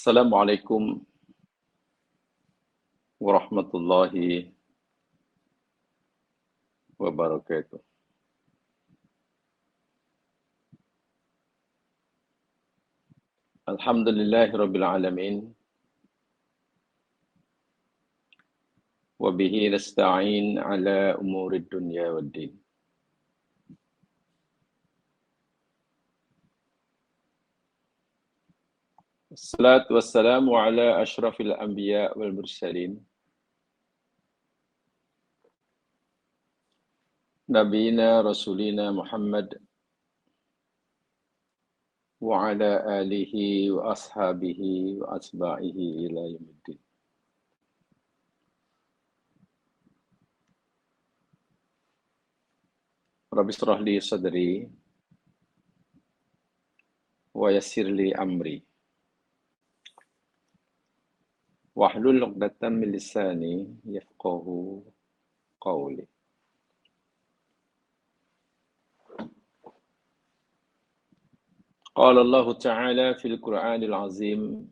Assalamualaikum warahmatullahi wabarakatuh. Alhamdulillahi rabbil alamin. Wa bihi nasta'in ala umurid dunya waddin. Assalatu wassalamu ala ashrafil anbiya wal mursalin. Nabiyina Rasulina Muhammad wa ala alihi wa ashabihi wa asba'ihi ila yaumiddin. Rabbi shrah li sadri wa yassir li amri. Wahlul 'uqdatam min lisani yafqahu qawli. Qala Allah Ta'ala fil Qur'anil Azim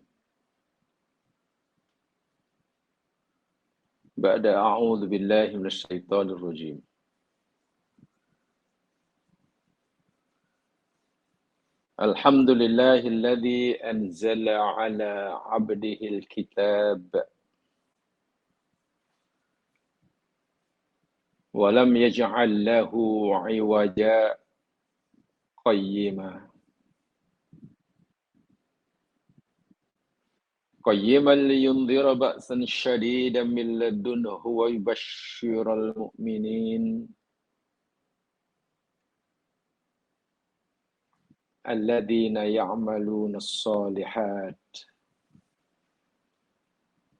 ba'da a'udzu billahi minasy syaithanir rajim. Alhamdulillahilladzi anzala 'ala 'abdihil kitab wa lam yaj'al lahu 'iwaja qayyima. Qayyiman liyundhira ba'san shadidan min ladunhu wa yubashshiral mu'minin alladzina ya'maluna as-solihat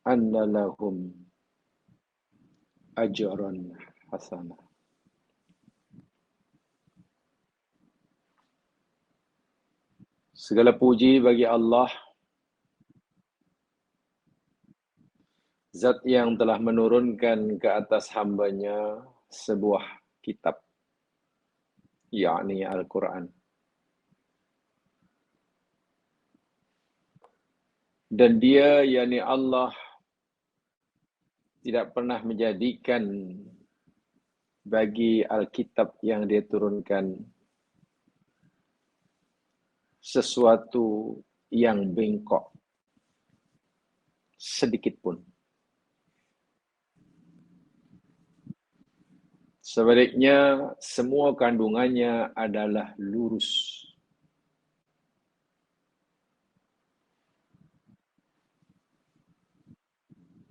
anna lahum ajran hasanah. Segala puji bagi Allah, Zat yang telah menurunkan ke atas hambanya sebuah kitab, yakni Al-Quran. Dan dia, yakni Allah, tidak pernah menjadikan bagi Alkitab yang dia turunkan sesuatu yang bengkok sedikit pun. Sebaliknya, semua kandungannya adalah lurus.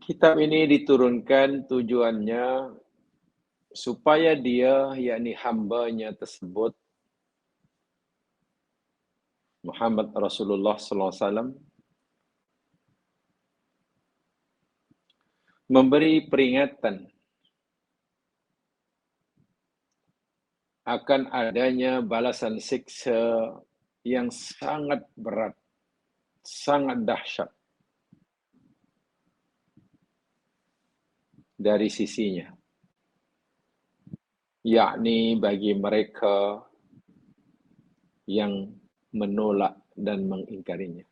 Kitab ini diturunkan tujuannya supaya dia, yakni hambanya tersebut, Muhammad Rasulullah SAW, memberi peringatan akan adanya balasan siksa yang sangat berat, sangat dahsyat dari sisinya, yakni bagi mereka yang menolak dan mengingkarinya.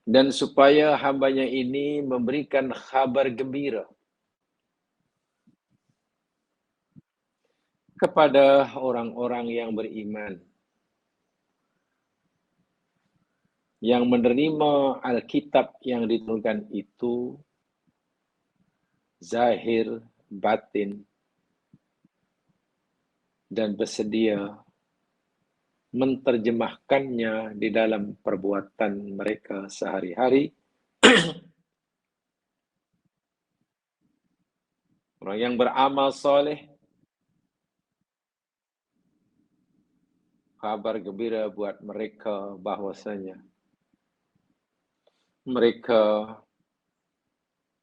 Dan supaya hambanya ini memberikan kabar gembira kepada orang-orang yang beriman, yang menerima Alkitab yang diturunkan itu zahir, batin, dan bersedia menterjemahkannya di dalam perbuatan mereka sehari-hari. Orang yang beramal soleh, kabar gembira buat mereka bahwasanya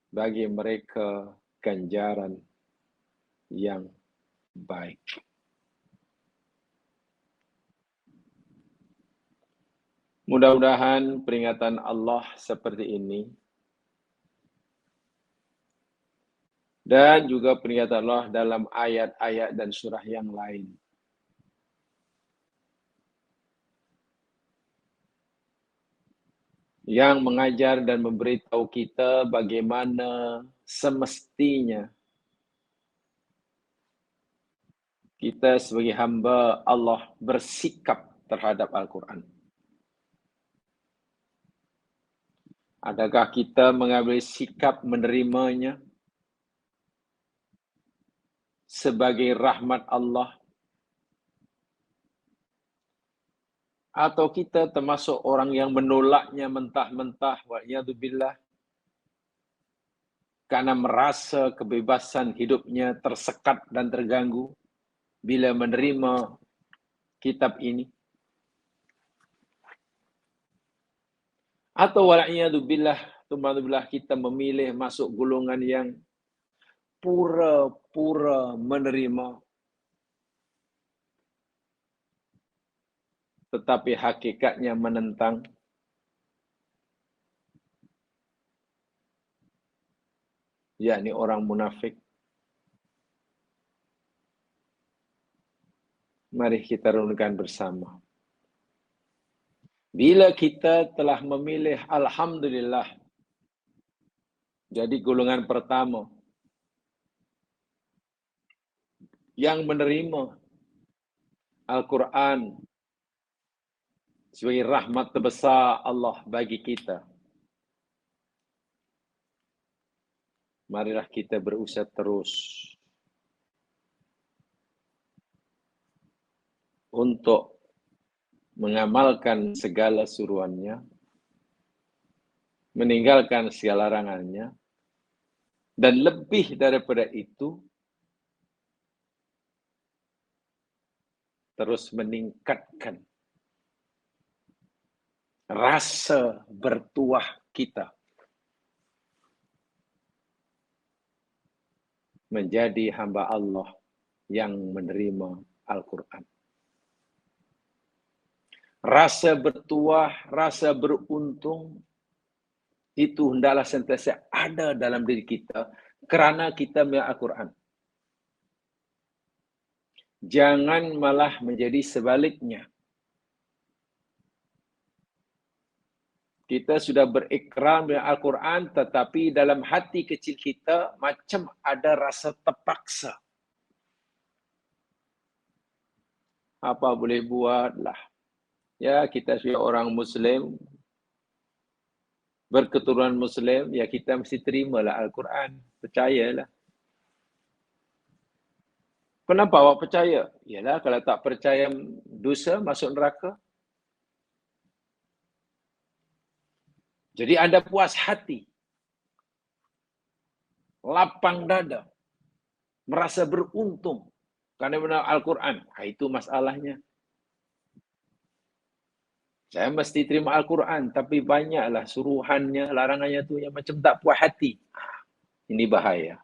bagi mereka ganjaran yang baik. Mudah-mudahan peringatan Allah seperti ini dan juga peringatan Allah dalam ayat-ayat dan surah yang lain yang mengajar dan memberitahu kita bagaimana semestinya kita sebagai hamba Allah bersikap terhadap Al-Quran. Adakah kita mengambil sikap menerimanya sebagai rahmat Allah, atau kita termasuk orang yang menolaknya mentah-mentah, wa'iyadzubillah, karena merasa kebebasan hidupnya tersekat dan terganggu bila menerima kitab ini? Atau wa'iyadzubillah, kita memilih masuk golongan yang pura-pura menerima, tetapi hakikatnya menentang? Yakni orang munafik. Mari kita renungkan bersama. Bila kita telah memilih, alhamdulillah, jadi golongan pertama yang menerima Al-Quran sebagai rahmat terbesar Allah bagi kita, marilah kita berusaha terus untuk mengamalkan segala suruhannya, meninggalkan segala larangannya, dan lebih daripada itu, terus meningkatkan rasa bertuah kita menjadi hamba Allah yang menerima Al-Quran. Rasa bertuah, rasa beruntung, itu hendaklah sentiasa ada dalam diri kita kerana kita melihat Al-Quran. Jangan malah menjadi sebaliknya. Kita sudah berikrar dengan Al-Quran, tetapi dalam hati kecil kita macam ada rasa terpaksa. Apa boleh buatlah. Ya, kita sebagai orang Muslim, berketurunan Muslim, ya kita mesti terimalah Al-Quran. Percayalah. Kenapa awak percaya? Yalah, kalau tak percaya dosa, masuk neraka. Jadi anda puas hati, lapang dada, merasa beruntung kerana benar Al-Quran. Itu masalahnya. Saya mesti terima Al-Quran, tapi banyaklah suruhannya, larangannya tu yang macam tak puas hati. Ini bahaya.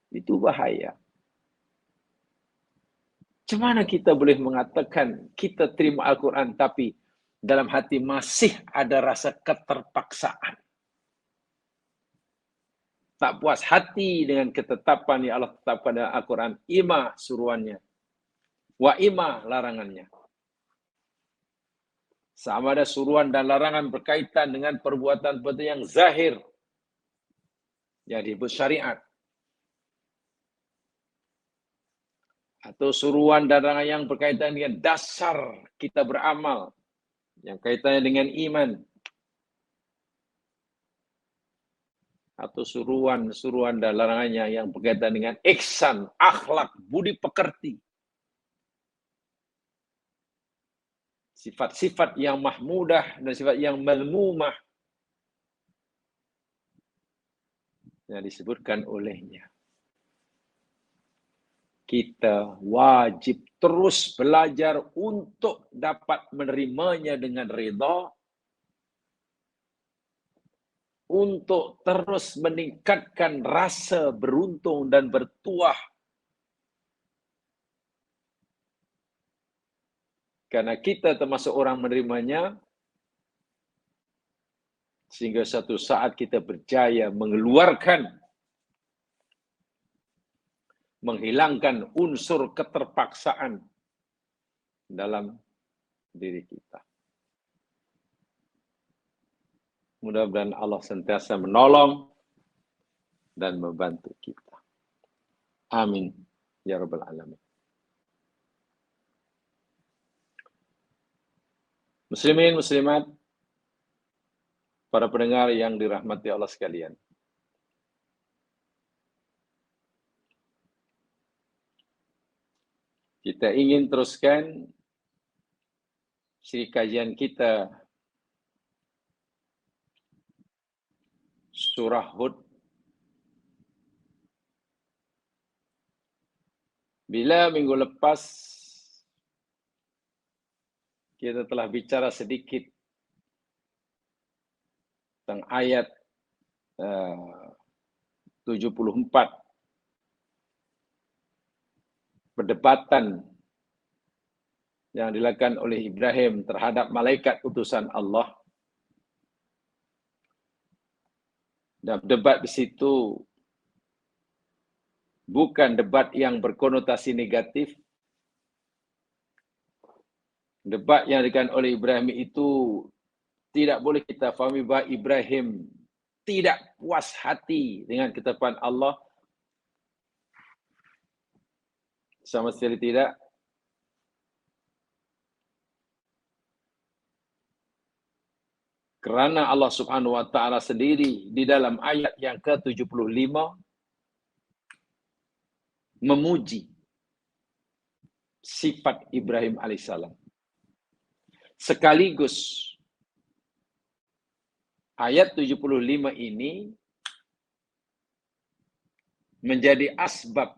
Itu bahaya. Macam mana kita boleh mengatakan kita terima Al-Quran, tapi dalam hati masih ada rasa keterpaksaan? Tak puas hati dengan ketetapan yang Allah tetapkan dalam Al-Quran. Ima suruhannya. Wa ima larangannya. Sama ada suruhan dan larangan berkaitan dengan perbuatan-perbuatan yang zahir, yang disebut syariat. Atau suruhan dan larangan yang berkaitan dengan dasar kita beramal, yang kaitannya dengan iman. Atau suruhan dan larangannya yang berkaitan dengan ihsan, akhlak, budi pekerti. Sifat-sifat yang mahmudah dan sifat yang mazmumah yang disebutkan olehnya. Kita wajib terus belajar untuk dapat menerimanya dengan redha, untuk terus meningkatkan rasa beruntung dan bertuah. Karena kita termasuk orang menerimanya, sehingga satu saat kita berjaya menghilangkan unsur keterpaksaan dalam diri kita. Mudah-mudahan Allah sentiasa menolong dan membantu kita. Amin. Ya Rabbal Alamin. Muslimin, muslimat, para pendengar yang dirahmati Allah sekalian. Kita ingin teruskan kajian kita surah Hud. Bila minggu lepas kita telah bicara sedikit tentang ayat 74, perdebatan yang dilakukan oleh Ibrahim terhadap malaikat utusan Allah. Dan debat di situ bukan debat yang berkonotasi negatif. Debat yang dilakukan oleh Ibrahim itu tidak boleh kita fahami bahawa Ibrahim tidak puas hati dengan ketetapan Allah. Sama sekali tidak. Kerana Allah Subhanahu wa taala sendiri di dalam ayat yang ke-75 memuji sifat Ibrahim alaihissalam. Sekaligus ayat 75 ini menjadi asbab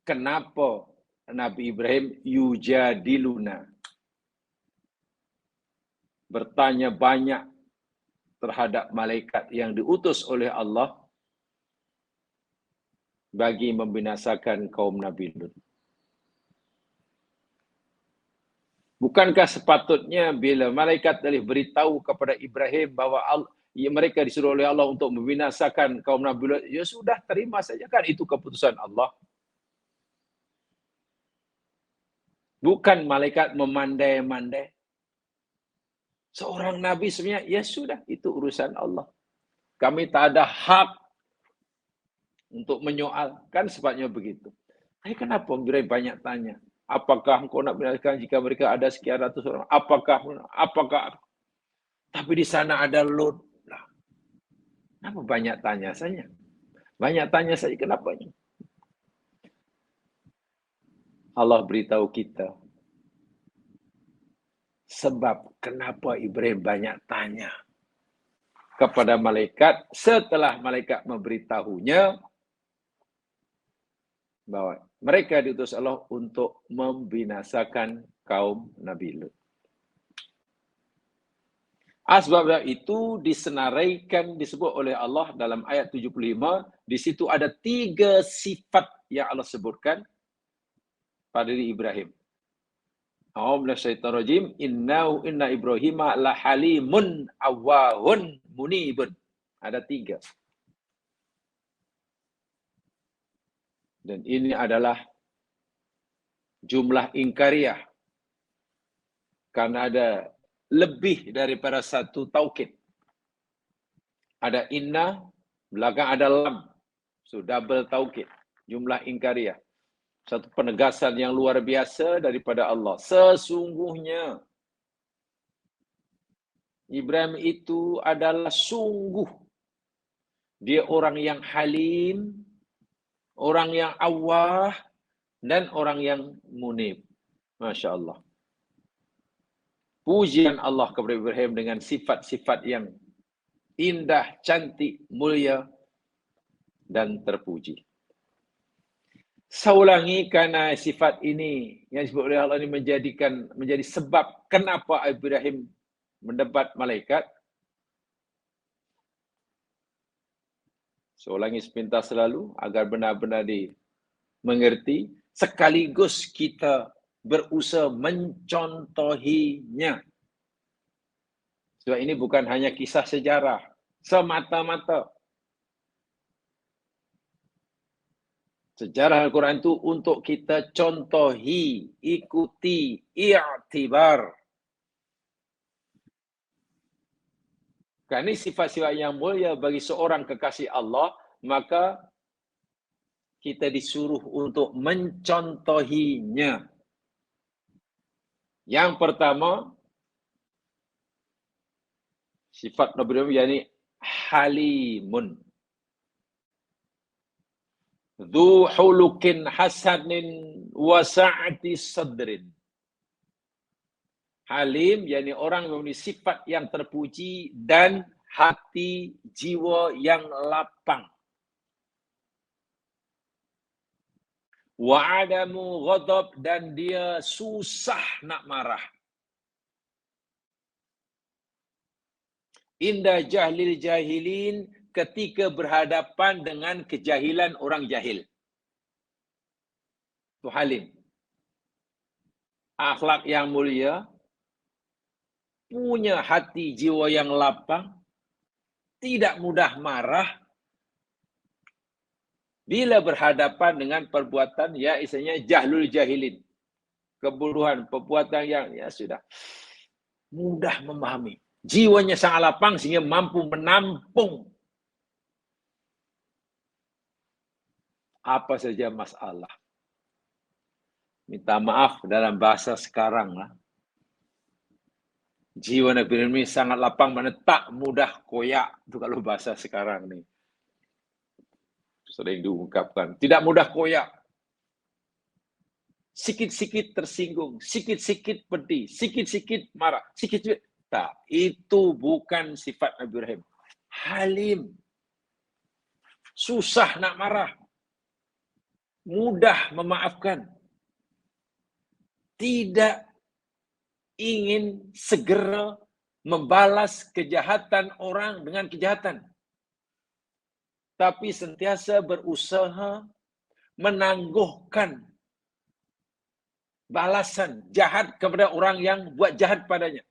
kenapa Nabi Ibrahim yujadiluna, bertanya banyak terhadap malaikat yang diutus oleh Allah bagi membinasakan kaum Nabi Lut. Bukankah sepatutnya bila malaikat telah beritahu kepada Ibrahim bahawa mereka disuruh oleh Allah untuk membinasakan kaum Nabi Lut, ya sudah, terima saja, kan itu keputusan Allah. Bukan malaikat memandai-mandai. Seorang Nabi sebenarnya, ya sudah, itu urusan Allah. Kami tak ada hak untuk menyoal, kan sepatutnya begitu. Tapi kenapa Ibrahim banyak tanya? Apakah engkau nak binasakan jika mereka ada sekian ratus orang? Apakah? Tapi di sana ada Lut. Kenapa banyak tanya saja? Banyak tanya saja, kenapa? Allah beritahu kita sebab kenapa Ibrahim banyak tanya kepada malaikat setelah malaikat memberitahunya bahwa mereka diutus Allah untuk membinasakan kaum Nabi Lut. Asbab itu disenaraikan, disebut oleh Allah dalam ayat 75. Di situ ada 3 sifat yang Allah sebutkan pada diri Ibrahim. A'udzubillahi inna Ibrahima la halimun awwahun munibun. Ada 3. Dan ini adalah jumlah ingkariah. Karena ada lebih daripada 1 taukid. Ada inna, belakang ada lam. So double taukid. Jumlah ingkariah. Satu penegasan yang luar biasa daripada Allah. Sesungguhnya Ibrahim itu adalah sungguh. Dia orang yang halim, orang yang awah, dan orang yang munib. Masya Allah. Pujian Allah kepada Ibrahim dengan sifat-sifat yang indah, cantik, mulia, dan terpuji. Saya ulangi karena sifat ini yang disebut oleh Allah ini menjadi sebab kenapa Ibrahim mendebat malaikat. Saya ulangi sepintas selalu agar benar-benar dimengerti. Sekaligus kita berusaha mencontohinya. Sebab ini bukan hanya kisah sejarah semata-mata. Sejarah Al-Quran itu untuk kita contohi, ikuti, i'tibar. Karena sifat-sifat yang mulia bagi seorang kekasih Allah, maka kita disuruh untuk mencontohinya. Yang pertama, sifat Nabi Ibrahim yakni halimun. Dzu hulukin hasanin wa sa'ati sadrin. Halim, yakni orang yang memiliki sifat yang terpuji dan hati jiwa yang lapang. Wa adamu ghadab, dan dia susah nak marah. Inda jahlil jahilin, ketika berhadapan dengan kejahilan orang jahil. Itu halim. Akhlak yang mulia, punya hati jiwa yang lapang, tidak mudah marah bila berhadapan dengan perbuatan ya istilahnya jahlul jahilin. Kebodohan, perbuatan yang ya sudah mudah memahami. Jiwanya sangat lapang sehingga mampu menampung apa saja masalah. Minta maaf dalam bahasa sekarang lah. Jiwa Nabi Ibrahim ini sangat lapang, mana tak mudah koyak. Itu kalau bahasa sekarang nih. Sering diungkapkan. Tidak mudah koyak. Sikit-sikit tersinggung, sikit-sikit pedih, sikit-sikit marah, sikit-sikit. Tak, itu bukan sifat Nabi Ibrahim. Halim. Susah nak marah. Mudah memaafkan. Tidak ingin segera membalas kejahatan orang dengan kejahatan. Tapi sentiasa berusaha menangguhkan balasan jahat kepada orang yang buat jahat padanya.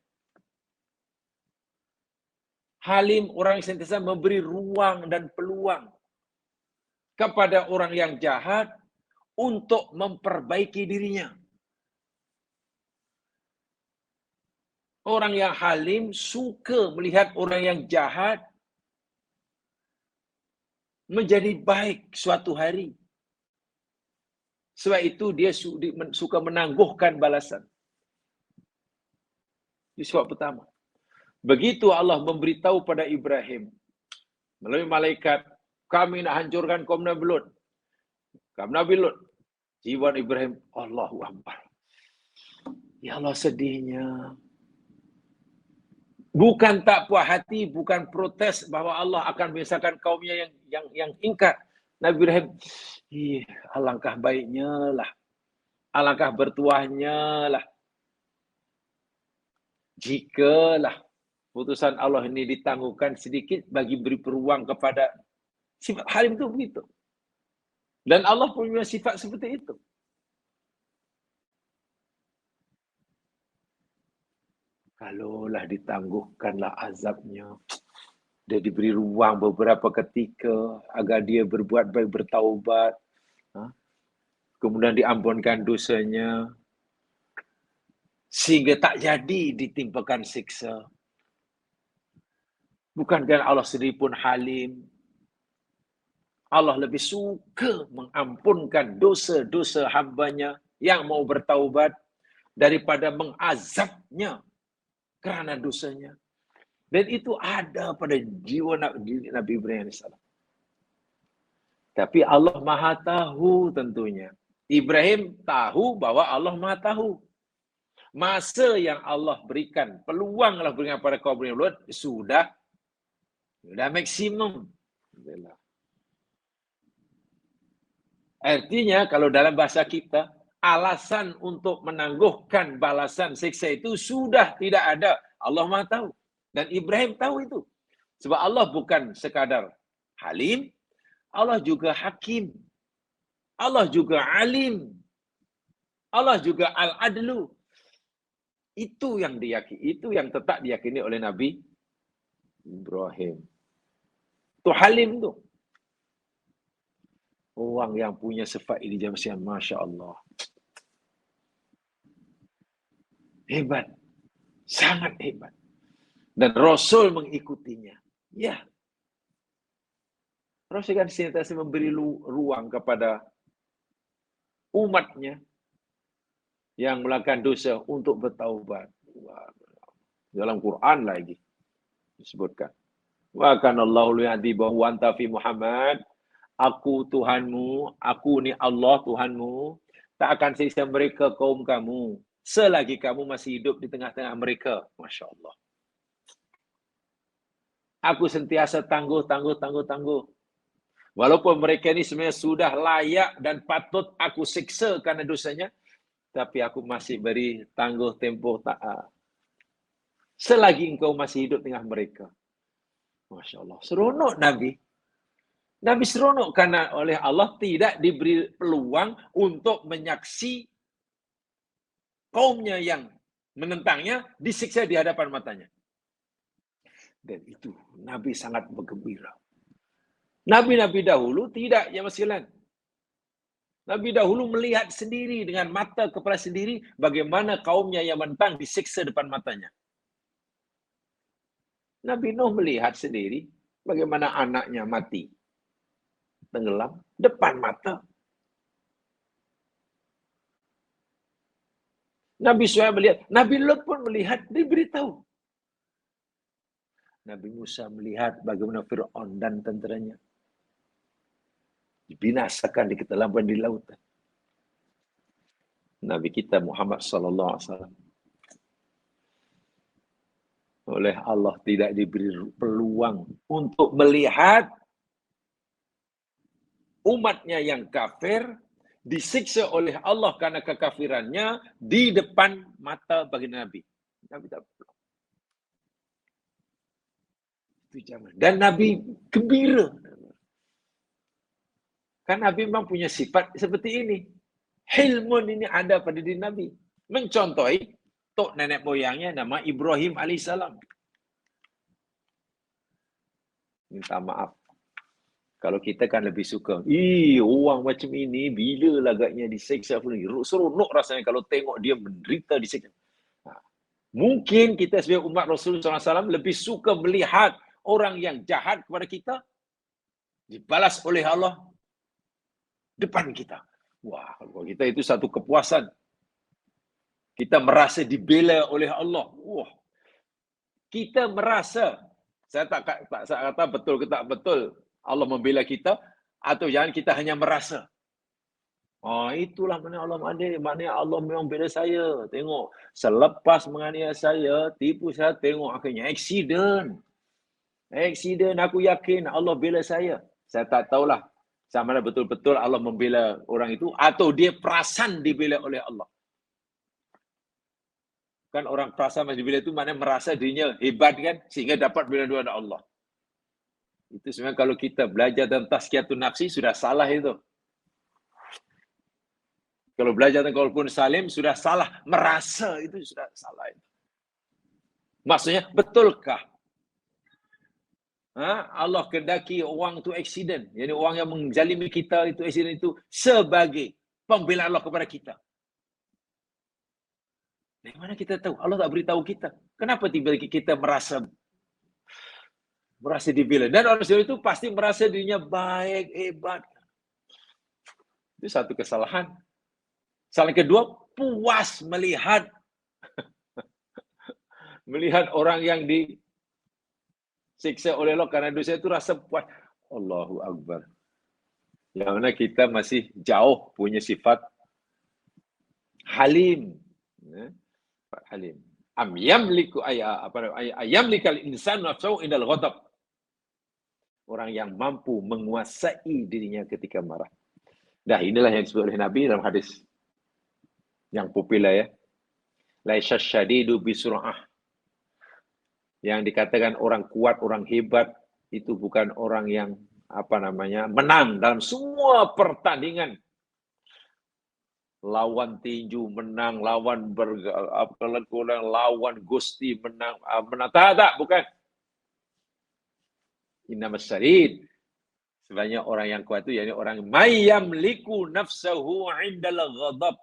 Halim, orang yang sentiasa memberi ruang dan peluang kepada orang yang jahat untuk memperbaiki dirinya. Orang yang halim suka melihat orang yang jahat menjadi baik suatu hari. Sebab itu dia suka menangguhkan balasan. Itu sebab pertama. Begitu Allah memberitahu pada Ibrahim melalui malaikat, kami nak hancurkan kaum Nabi Lut. Kaum Nabi Lut. Jiwa Ibrahim, Allahu Akbar. Ya Allah, sedihnya. Bukan tak puas hati, bukan protes bahwa Allah akan membinasakan kaumnya yang ingkar. Nabi Ibrahim, alangkah baiknya lah. Alangkah bertuahnya lah. Jikalah putusan Allah ini ditangguhkan sedikit bagi beri peluang kepada sifat halim itu begitu. Dan Allah punya sifat seperti itu. Kalaulah ditangguhkanlah azabnya, dia diberi ruang beberapa ketika agar dia berbuat baik, bertaubat, kemudian diampunkan dosanya, sehingga tak jadi ditimpakan siksa. Bukankah Allah sendiri pun halim? Allah lebih suka mengampunkan dosa-dosa hambanya yang mau bertaubat daripada mengazabnya kerana dosanya. Dan itu ada pada jiwa Nabi Ibrahim AS. Tapi Allah Maha Tahu tentunya. Ibrahim tahu bahwa Allah Maha Tahu. Masa yang Allah berikan, peluang Allah berikan pada kaum Lut sudah maksimum. Artinya kalau dalam bahasa kita, alasan untuk menangguhkan balasan siksa itu sudah tidak ada. Allah Maha tahu. Dan Ibrahim tahu itu. Sebab Allah bukan sekadar halim, Allah juga hakim. Allah juga alim. Allah juga al-adlu. Itu yang diyakini, itu yang tetap diyakini oleh Nabi Ibrahim. Itu halim tu. Orang yang punya sifat ini zaman siang, Masya Allah. Hebat. Sangat hebat. Dan Rasul mengikutinya. Ya. Rasul kan senantiasa memberi ruang kepada umatnya yang melakukan dosa untuk bertaubat. Dalam Quran lagi disebutkan. Wa kana Allahu yu'adzibu wa anta fi Muhammad. Aku Tuhanmu, aku ni Allah Tuhanmu, tak akan siksa mereka kaum kamu selagi kamu masih hidup di tengah-tengah mereka. Masya Allah. Aku sentiasa tangguh. Walaupun mereka ini sebenarnya sudah layak dan patut aku siksa karena dosanya, tapi aku masih beri tangguh tempoh taat. Selagi engkau masih hidup tengah mereka. Masya Allah. Seronok Nabi. Nabi seronok karena oleh Allah tidak diberi peluang untuk menyaksi kaumnya yang menentangnya disiksa di hadapan matanya. Dan itu Nabi sangat bergembira. Nabi-nabi dahulu tidak, ya Mas Gilan. Nabi dahulu melihat sendiri dengan mata kepala sendiri bagaimana kaumnya yang menentang disiksa depan matanya. Nabi Nuh melihat sendiri bagaimana anaknya mati, tenggelam depan mata. Nabi Shu'aib melihat, Nabi Lut pun melihat, diberitahu. Nabi Musa melihat bagaimana Fir'aun dan tenteranya dibinasakan di ketelabuan di lautan. Nabi kita Muhammad sallallahu alaihi wasallam oleh Allah tidak diberi peluang untuk melihat umatnya yang kafir disiksa oleh Allah karena kekafirannya di depan mata baginda Nabi. Nabi tak perlu. Itu jangan. Dan Nabi gembira. Kan Nabi memang punya sifat seperti ini. Hilmun ini ada pada diri Nabi. Mencontohi tok nenek moyangnya nama Ibrahim alaihissalam. Minta maaf. Kalau kita kan lebih suka, orang macam ini bila agaknya disiksa pun seronok rasanya kalau tengok dia menderita disiksa. Mungkin kita sebagai umat Rasulullah SAW lebih suka melihat orang yang jahat kepada kita dibalas oleh Allah depan kita. Wah, kalau kita itu satu kepuasan. Kita merasa dibela oleh Allah. Wah, kita merasa, saya tak kata betul ke tak betul Allah membela kita, atau jangan kita hanya merasa. Itulah mana Allah maknanya Allah memang bela saya. Tengok, selepas menganiaya saya, tipu saya, tengok akhirnya accident. Accident, aku yakin Allah bela saya. Saya tak tahulah sama ada betul-betul Allah membela orang itu atau dia perasan dibela oleh Allah. Kan orang perasan dibela itu maknanya merasa dirinya hebat kan sehingga dapat bela dua Allah. Itu sebenarnya kalau kita belajar tentang tazkiyatun nafsi sudah salah itu. Kalau belajar tentang qaulun salim sudah salah, merasa itu sudah salah itu. Maksudnya betulkah Allah kehendaki orang itu accident, yakni orang yang menzalimi kita itu accident itu sebagai pembela Allah kepada kita. Dari mana kita tahu? Allah tak beritahu kita. Kenapa tiba-tiba kita merasa dibela? Dan orang itu pasti merasa dirinya baik, hebat. Itu satu kesalahan. Kesalahan kedua, puas melihat orang yang disiksa oleh Allah karena dosa itu rasa puas. Allahu Akbar. Yang mana kita masih jauh punya sifat halim. Halim. Am yamliku ayamlikal insanu nafsahu indal ghadab. Orang yang mampu menguasai dirinya ketika marah. Dah, inilah yang disebut oleh Nabi dalam hadis yang populer ya. Laisa syadidu bisur'ah. Yang dikatakan orang kuat, orang hebat itu bukan orang yang menang dalam semua pertandingan. Lawan tinju menang, lawan lawan gusti menang, tak, bukan. Innamas syadid. Sebenarnya orang yang kuat itu yakni orang mayyamliku nafsahu 'indal ghadab.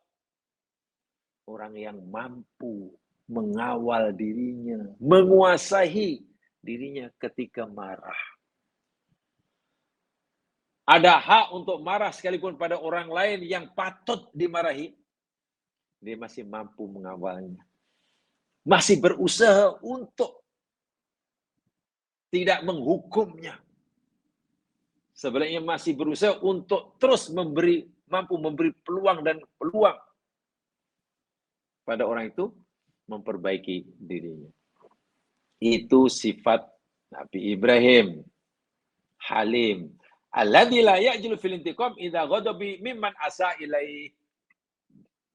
Orang yang mampu mengawal dirinya, menguasai dirinya ketika marah. Ada hak untuk marah sekalipun pada orang lain yang patut dimarahi, dia masih mampu mengawalnya. Masih berusaha untuk tidak menghukumnya. Sebenarnya masih berusaha untuk terus mampu memberi peluang dan peluang pada orang itu memperbaiki dirinya. Itu sifat Nabi Ibrahim. Halim. Alladzi la ya'jilu fil intiqam idza ghadabi mimman asa ilaihi.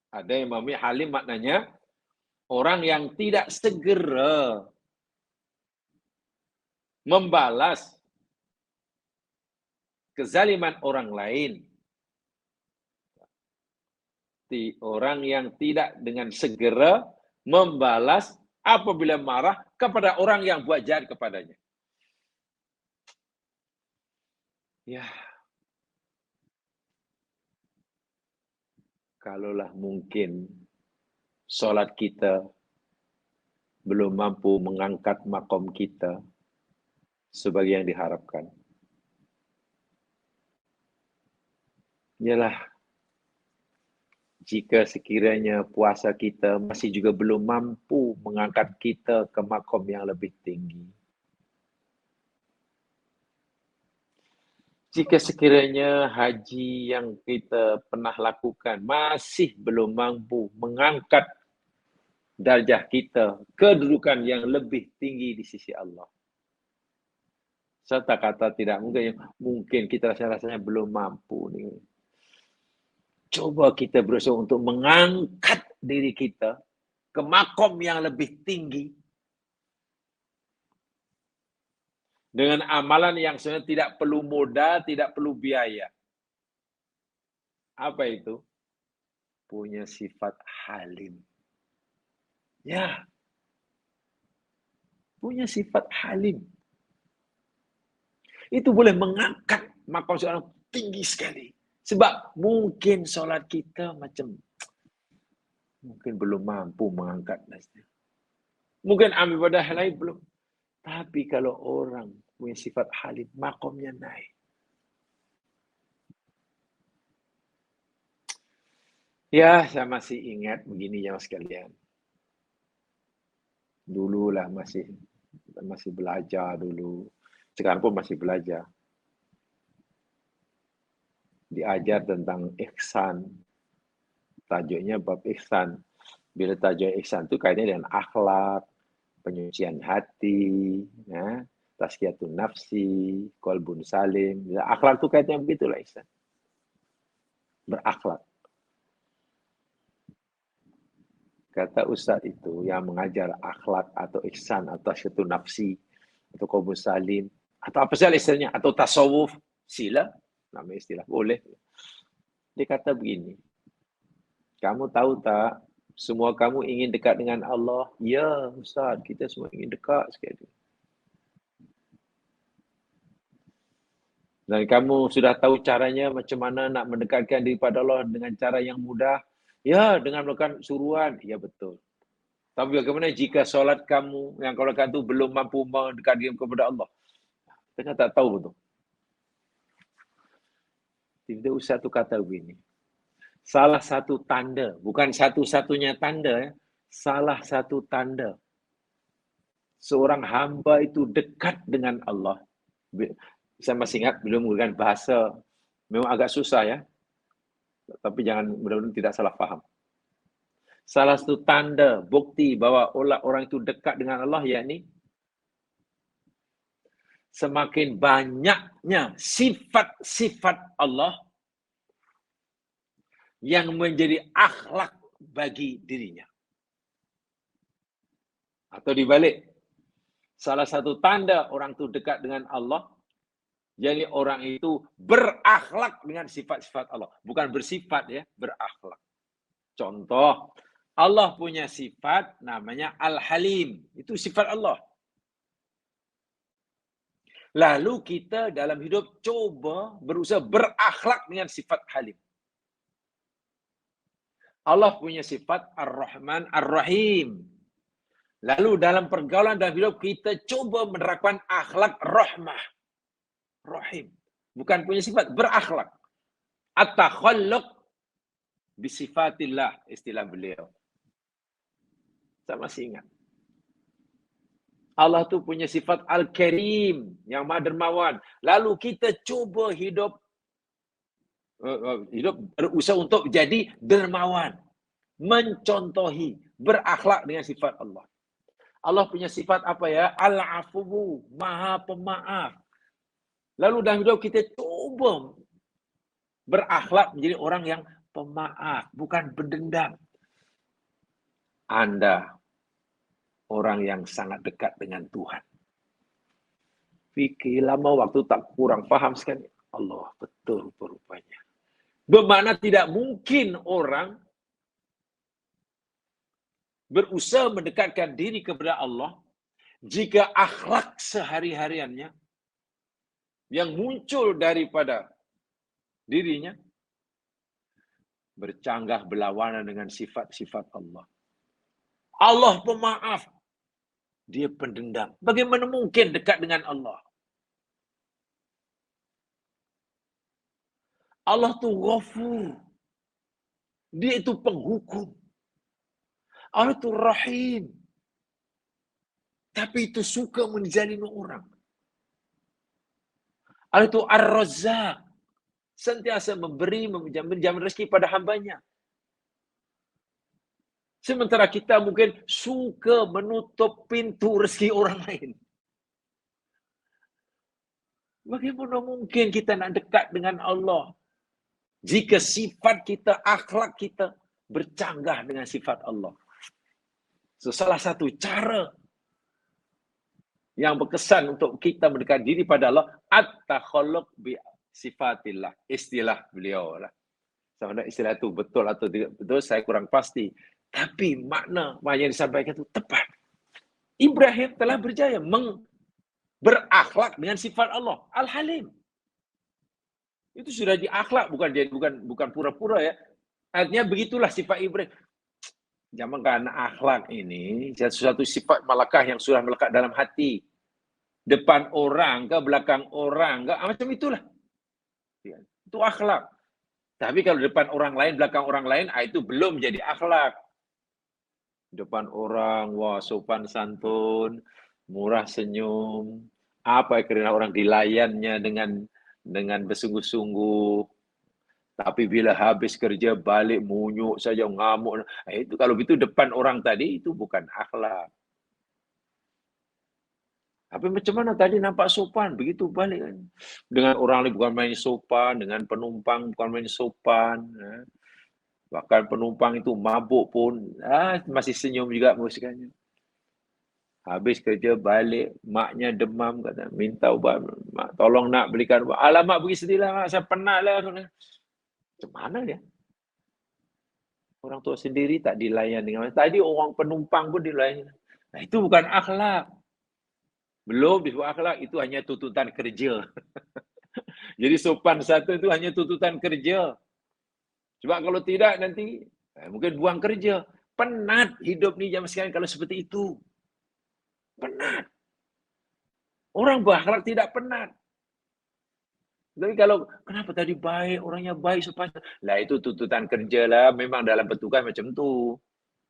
Ada yang memahami halim maknanya orang yang tidak segera membalas kezaliman orang lain. Orang yang tidak dengan segera membalas apabila marah kepada orang yang buat jahat kepadanya. Ya, kalaulah mungkin sholat kita belum mampu mengangkat makom kita sebagai yang diharapkan. Yalah, jika sekiranya puasa kita masih juga belum mampu mengangkat kita ke makom yang lebih tinggi. Jika sekiranya haji yang kita pernah lakukan masih belum mampu mengangkat darjah kita, kedudukan yang lebih tinggi di sisi Allah. Saya tak kata tidak mungkin kita rasanya belum mampu nih. Coba kita berusaha untuk mengangkat diri kita ke makom yang lebih tinggi. Dengan amalan yang sebenarnya tidak perlu modal, tidak perlu biaya. Apa itu? Punya sifat halim. Ya. Punya sifat halim. Itu boleh mengangkat makom seorang tinggi sekali. Sebab mungkin solat kita mungkin belum mampu mengangkat. Mungkin ambil ibadah lain belum. Tapi kalau orang punya sifat halim, makomnya naik. Ya, saya masih ingat begini ya sekalian. Dulu lah masih belajar dulu. Sekarang pun masih belajar. Diajar tentang ihsan. Tajuknya bab ihsan. Bila tajuk ihsan itu kaitannya dengan akhlak, penyucian hati, ya, tazkiyatun nafsi, qalbun salim. Ya, akhlak itu kaitannya begitulah ihsan. Berakhlak. Kata Ustaz itu yang mengajar akhlak atau ihsan atau tazkiyatun nafsi atau qalbun salim atau apa saja istilahnya atau tasawuf, sila, nama istilah, boleh. Dia kata begini, kamu tahu tak, semua kamu ingin dekat dengan Allah? Ya, Ustaz, kita semua ingin dekat sekali. Dan kamu sudah tahu caranya macam mana nak mendekatkan diri pada Allah dengan cara yang mudah? Ya, dengan melakukan suruhan. Ya, betul. Tapi bagaimana jika solat kamu yang kau lakukan itu belum mampu mendekatkan diri kepada Allah? Kita tak tahu betul. Tiba-tiba Ustaz itu kata begini. Salah satu tanda, bukan satu-satunya tanda, ya. Salah satu tanda seorang hamba itu dekat dengan Allah. Saya masih ingat belum menggunakan bahasa, memang agak susah ya. Tapi jangan mudah-mudahan tidak salah faham. Salah satu tanda, bukti bahwa orang itu dekat dengan Allah, yakni semakin banyaknya sifat-sifat Allah yang menjadi akhlak bagi dirinya. Atau dibalik, salah satu tanda orang itu dekat dengan Allah, jadi orang itu berakhlak dengan sifat-sifat Allah. Bukan bersifat ya, berakhlak. Contoh, Allah punya sifat namanya Al-Halim. Itu sifat Allah. Lalu kita dalam hidup coba berusaha berakhlak dengan sifat Halim. Allah punya sifat Ar-Rahman Ar-Rahim. Lalu dalam pergaulan dalam hidup kita coba menerapkan akhlak rahmah, rahim. Bukan punya sifat, berakhlak. At-takhalluq bisifatillah, istilah beliau. Saya masih ingat. Allah tu punya sifat Al-Karim, yang maha dermawan. Lalu kita cuba hidup berusaha untuk jadi dermawan, mencontohi, berakhlak dengan sifat Allah. Allah punya sifat apa ya? Al-Afuwu, maha pemaaf. Lalu dalam hidup kita cuba berakhlak menjadi orang yang pemaaf, bukan berdendam. Anda orang yang sangat dekat dengan Tuhan. Fikir lama waktu tak kurang faham sekali. Allah, betul rupanya. Bermakna tidak mungkin orang berusaha mendekatkan diri kepada Allah jika akhlak sehari-hariannya yang muncul daripada dirinya bercanggah berlawanan dengan sifat-sifat Allah. Allah pemaaf, dia pendendam. Bagaimana mungkin dekat dengan Allah? Allah tu Ghafur. Dia itu penghukum. Allah tu Rahim. Tapi itu suka menzalimi orang. Allah tu Ar-Razzaq. Sentiasa memberi, menjamin rezeki pada hambanya. Sementara kita mungkin suka menutup pintu rezeki orang lain. Bagaimana mungkin kita nak dekat dengan Allah jika sifat kita, akhlak kita bercanggah dengan sifat Allah? So, salah satu cara yang berkesan untuk kita mendekat diri pada Allah, at-takhalluq bi sifatillah. Istilah beliau lah. Sama ada istilah itu betul atau tidak betul, saya kurang pasti. Tapi makna yang disampaikan itu tepat. Ibrahim telah berjaya berakhlak dengan sifat Allah. Al-Halim. Itu sudah diakhlak, bukan pura-pura ya. Artinya begitulah sifat Ibrahim. Jangan karena akhlak ini satu sifat malakah yang sudah melekat dalam hati. Depan orang ke belakang orang ke macam itulah. Itu akhlak. Tapi kalau depan orang lain, belakang orang lain, itu belum jadi akhlak. Depan orang, wah sopan santun, murah senyum. Apa kerana orang dilayannya dengan bersungguh-sungguh. Tapi bila habis kerja balik munyuk saja, ngamuk. Itu kalau begitu depan orang tadi itu bukan akhlak. Tapi macam mana tadi nampak sopan, begitu balik kan. Dengan orang lain bukan main sopan, dengan penumpang bukan main sopan. Bahkan penumpang itu mabuk pun masih senyum juga musikanya. Habis kerja balik, maknya demam, kata minta ubat. Mak, tolong nak belikan ubat. Alamak, pergi sendirilah mak, saya penat lah. Macam mana dia? Orang tua sendiri tak dilayan dengan tadi orang penumpang pun dilayan. Nah, itu bukan akhlak. Belum disebut akhlak, itu hanya tuntutan kerja. Jadi sopan satu itu hanya tuntutan kerja. Sebab kalau tidak nanti mungkin buang kerja. Penat hidup ni zaman sekarang kalau seperti itu. Penat. Orang berakhlak tidak penat. Tapi kalau kenapa tadi baik, orangnya baik sopan. Lah itu tuntutan kerja lah. Memang dalam petugas macam tu.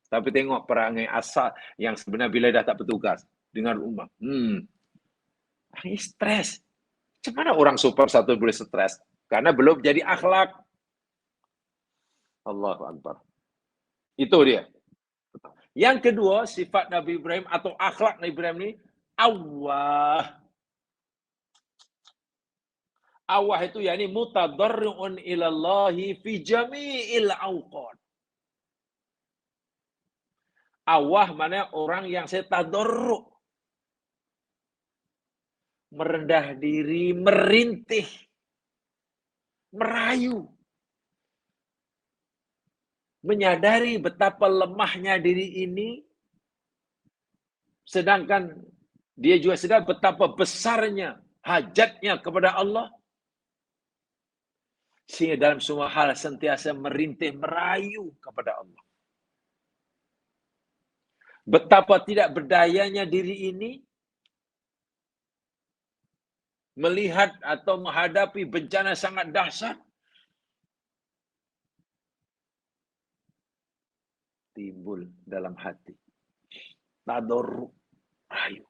Tapi tengok perangai asal yang sebenarnya bila dah tak bertugas dengan rumah. Ini stres. Macam mana orang super satu boleh stres? Karena belum jadi akhlak. Allahu Akbar. Itu dia. Yang kedua, sifat Nabi Ibrahim atau akhlak Nabi Ibrahim ini, awwah. Awwah itu yakni mutadarri'un ilallahi fi jami'il awqat. Awwah mana orang yang saya tadarru'. Merendah diri, merintih, merayu. Menyadari betapa lemahnya diri ini, sedangkan dia juga sedar betapa besarnya hajatnya kepada Allah, sehingga dalam semua hal sentiasa merintih, merayu kepada Allah. Betapa tidak berdayanya diri ini melihat atau menghadapi bencana sangat dahsyat. Timbul dalam hati. Tadarru, rayu.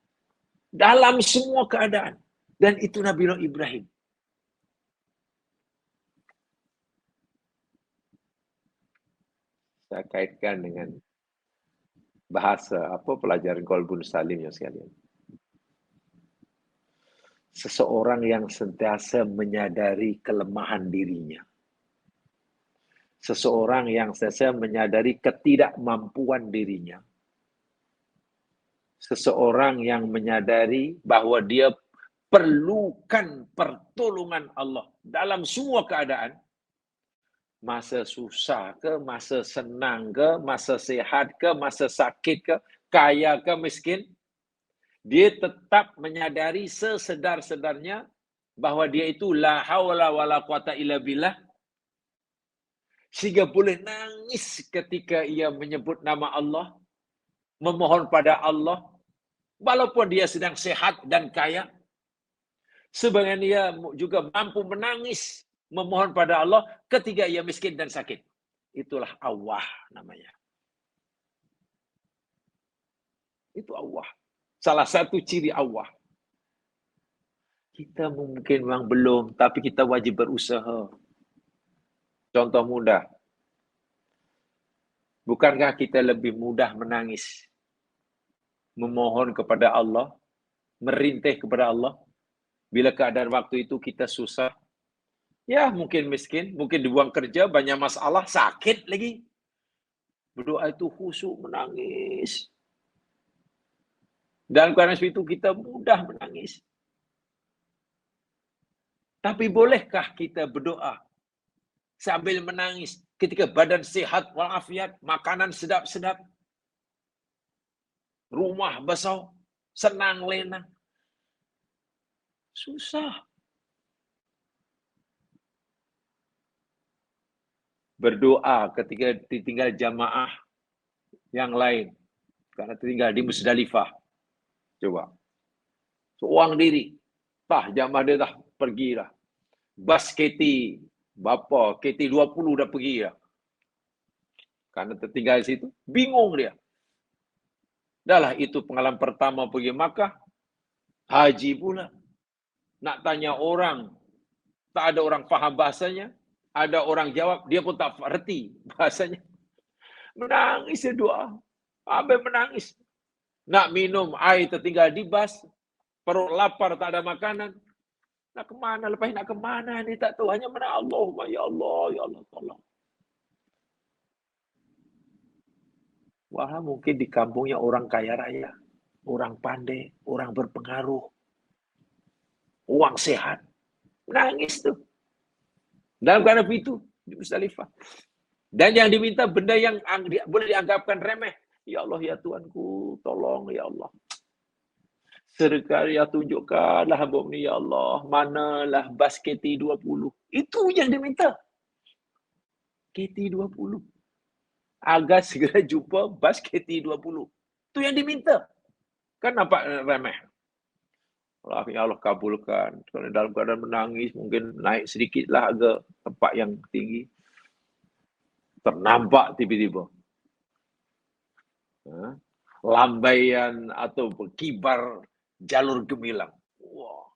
Dalam semua keadaan. Dan itu Nabi Ibrahim. Saya kaitkan dengan bahasa pelajaran Qalbun Salim yang sekalian. Seseorang yang sentiasa menyadari kelemahan dirinya. Seseorang yang sentiasa menyadari ketidakmampuan dirinya. Seseorang yang menyadari bahwa dia perlukan pertolongan Allah dalam semua keadaan. Masa susah ke, masa senang ke, masa sehat ke, masa sakit ke, kaya ke, miskin. Dia tetap menyadari sesedar-sedarnya bahwa dia itu la haula wala quwata illa billah. Sehingga boleh nangis ketika ia menyebut nama Allah, memohon pada Allah, walaupun dia sedang sehat dan kaya. Sebagian dia juga mampu menangis, memohon pada Allah ketika ia miskin dan sakit. Itulah awah namanya. Itu awah. Salah satu ciri awah. Kita mungkin memang belum, tapi kita wajib berusaha. Contoh mudah. Bukankah kita lebih mudah menangis, memohon kepada Allah, merintih kepada Allah, bila keadaan waktu itu kita susah? Ya, mungkin miskin, mungkin dibuang kerja, banyak masalah, sakit lagi. Berdoa itu khusyuk, menangis. Dalam keadaan seperti itu kita mudah menangis. Tapi bolehkah kita berdoa sambil menangis ketika badan sehat walafiat, makanan sedap-sedap, rumah besar, senang lenang? Susah. Berdoa ketika ditinggal jamaah yang lain karena tinggal di Musdalifah. Coba. Seorang diri. Jamaah dia dah pergi dah. Bas KT, bapa KT 20 dah pergi dah. Karena tertinggal di situ, bingung dia. Dahlah itu pengalaman pertama pergi Makkah, haji pula. Nak tanya orang, tak ada orang faham bahasanya, ada orang jawab, dia pun tak erti bahasanya. Menangis dia doa, sampai menangis. Nak minum air tertinggal di bas, perut lapar tak ada makanan. Nak kemana? Lepas nak kemana ni tak tahu. Hanya mana Allah, ya Allah, tolong. Wah, mungkin di kampungnya orang kaya raya, orang pandai, orang berpengaruh, uang sehat. Menangis tuh. Dalam keadaan itu, di Musdalifah. Dan yang diminta benda yang boleh dianggapkan remeh. Ya Allah, ya Tuhanku, tolong ya Allah. Sedekah ya tunjukkanlah hamba ni ya Allah. Manalah bas KT 20. Itu yang diminta. KT 20. Agar segera jumpa bas KT 20. Itu yang diminta. Kan nampak remeh. Ya Allah kabulkan. Kalau dalam keadaan menangis, mungkin naik sedikitlah harga tempat yang tinggi. Ternampak tiba-tiba. Lambaian atau berkibar jalur gemilang. Wah.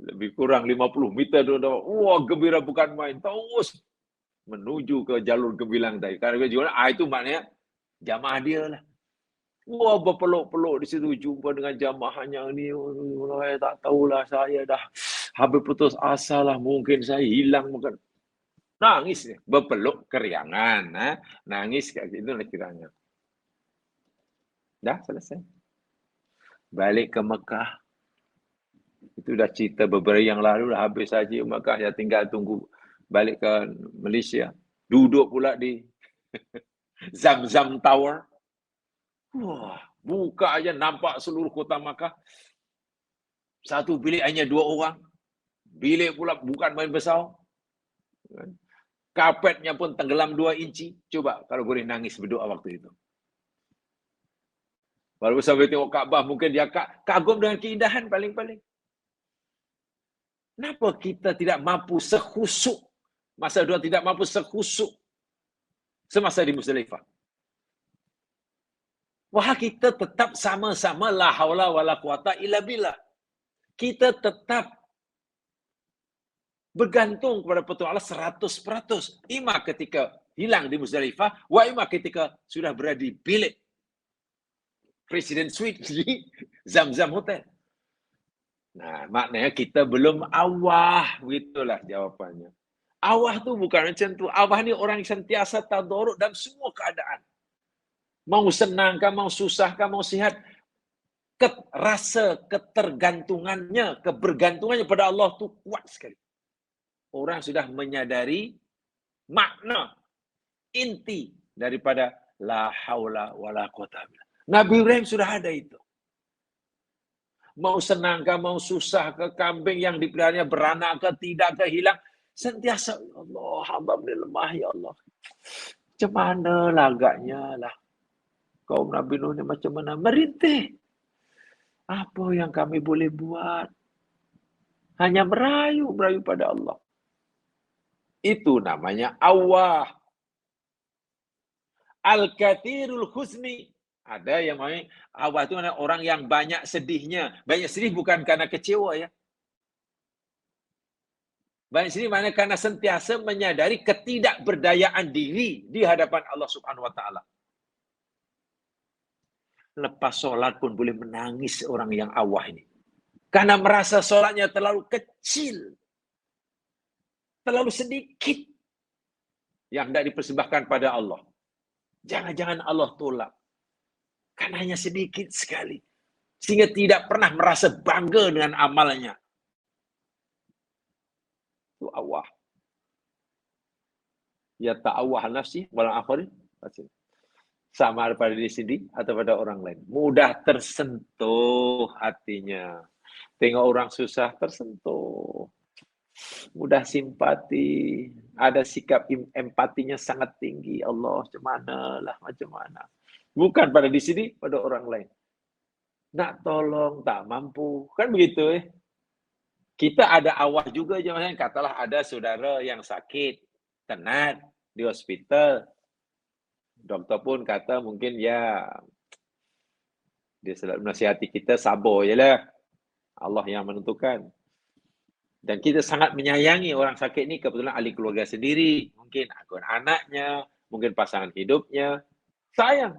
Lebih kurang 50 meter. Wah, gembira bukan main. Terus menuju ke jalur gemilang tadi. Karena juga itu maknanya jamaah dia lah. Wah, berpeluk-peluk di situ jumpa dengan jamaahnya ni. Saya tak tahulah, saya dah habis putus asa lah. Mungkin saya hilang. Mungkin. Nangis, berpeluk keriangan. Nangis kayak gitu lah kiranya. Dah selesai. Balik ke Mekah. Itu dah cerita beberapa yang lalu, dah habis saja Mekah. Ya tinggal tunggu balik ke Malaysia. Duduk pula di Zam-Zam Tower. Wah, buka aja nampak seluruh kota Makkah. Satu bilik hanya 2 orang. Bilik pula bukan main besar. Kapetnya pun tenggelam 2 inci. Coba kalau boleh nangis berdoa waktu itu. Walaupun sampai tengok Kaabah, mungkin dia kagum dengan keindahan paling-paling. Kenapa kita tidak mampu sekhusyuk? Masa dua tidak mampu sekhusyuk semasa di Musdalifah. Wah, kita tetap sama-sama la haula wala quwata illa billah. Kita tetap bergantung kepada petunjuk Allah 100%. Ima ketika hilang di Musdalifah, wa ima ketika sudah berada di bilik Presiden Suite di Zam-Zam Hotel. Nah, maknanya kita belum awah, begitulah jawabannya. Awah tu bukan macam tu. Awah ni orang yang sentiasa tadarruk dalam semua keadaan. Mau senang kah, mau susah kah, mau sihat, rasa ketergantungannya, kebergantungannya pada Allah tu kuat sekali. Orang sudah menyadari makna inti daripada la haula wala quwata billah. Nabi Ibrahim sudah ada itu. Mau senang kah, mau susah ke, kambing yang dipeliharanya beranak ke, tidak ke, hilang, sentiasa Allah, hamba ni lemah ya Allah. Macam mana lagaknya lah. Kaum Nabi Nuh ni macam mana? Merintih. Apa yang kami boleh buat? Hanya merayu pada Allah. Itu namanya awah. Al-kathirul husni. Ada yang namanya awah itu orang yang banyak sedihnya. Banyak sedih bukan karena kecewa ya. Banyak sedih mana karena sentiasa menyadari ketidakberdayaan diri di hadapan Allah Subhanahu wa taala. Lepas solat pun boleh menangis orang yang awah ini. Karena merasa solatnya terlalu kecil. Terlalu sedikit yang tidak dipersembahkan pada Allah. Jangan-jangan Allah tolak. Karena hanya sedikit sekali. Sehingga tidak pernah merasa bangga dengan amalnya. Itu awah. Ya ta'awah nafsi wal akhirin. Sama pada diri sendiri atau pada orang lain. Mudah tersentuh hatinya. Tengok orang susah, tersentuh. Mudah simpati. Ada sikap empatinya sangat tinggi. Allah, macam mana. Bukan pada diri sendiri, pada orang lain. Nak tolong, tak mampu. Kan begitu Kita ada awah juga, jangan katalah ada saudara yang sakit, tenat, di hospital. Doktor pun kata mungkin dia selalu menasihati kita sabar je lah. Allah yang menentukan. Dan kita sangat menyayangi orang sakit ni, kebetulan ahli keluarga sendiri. Mungkin anaknya, mungkin pasangan hidupnya. Sayang.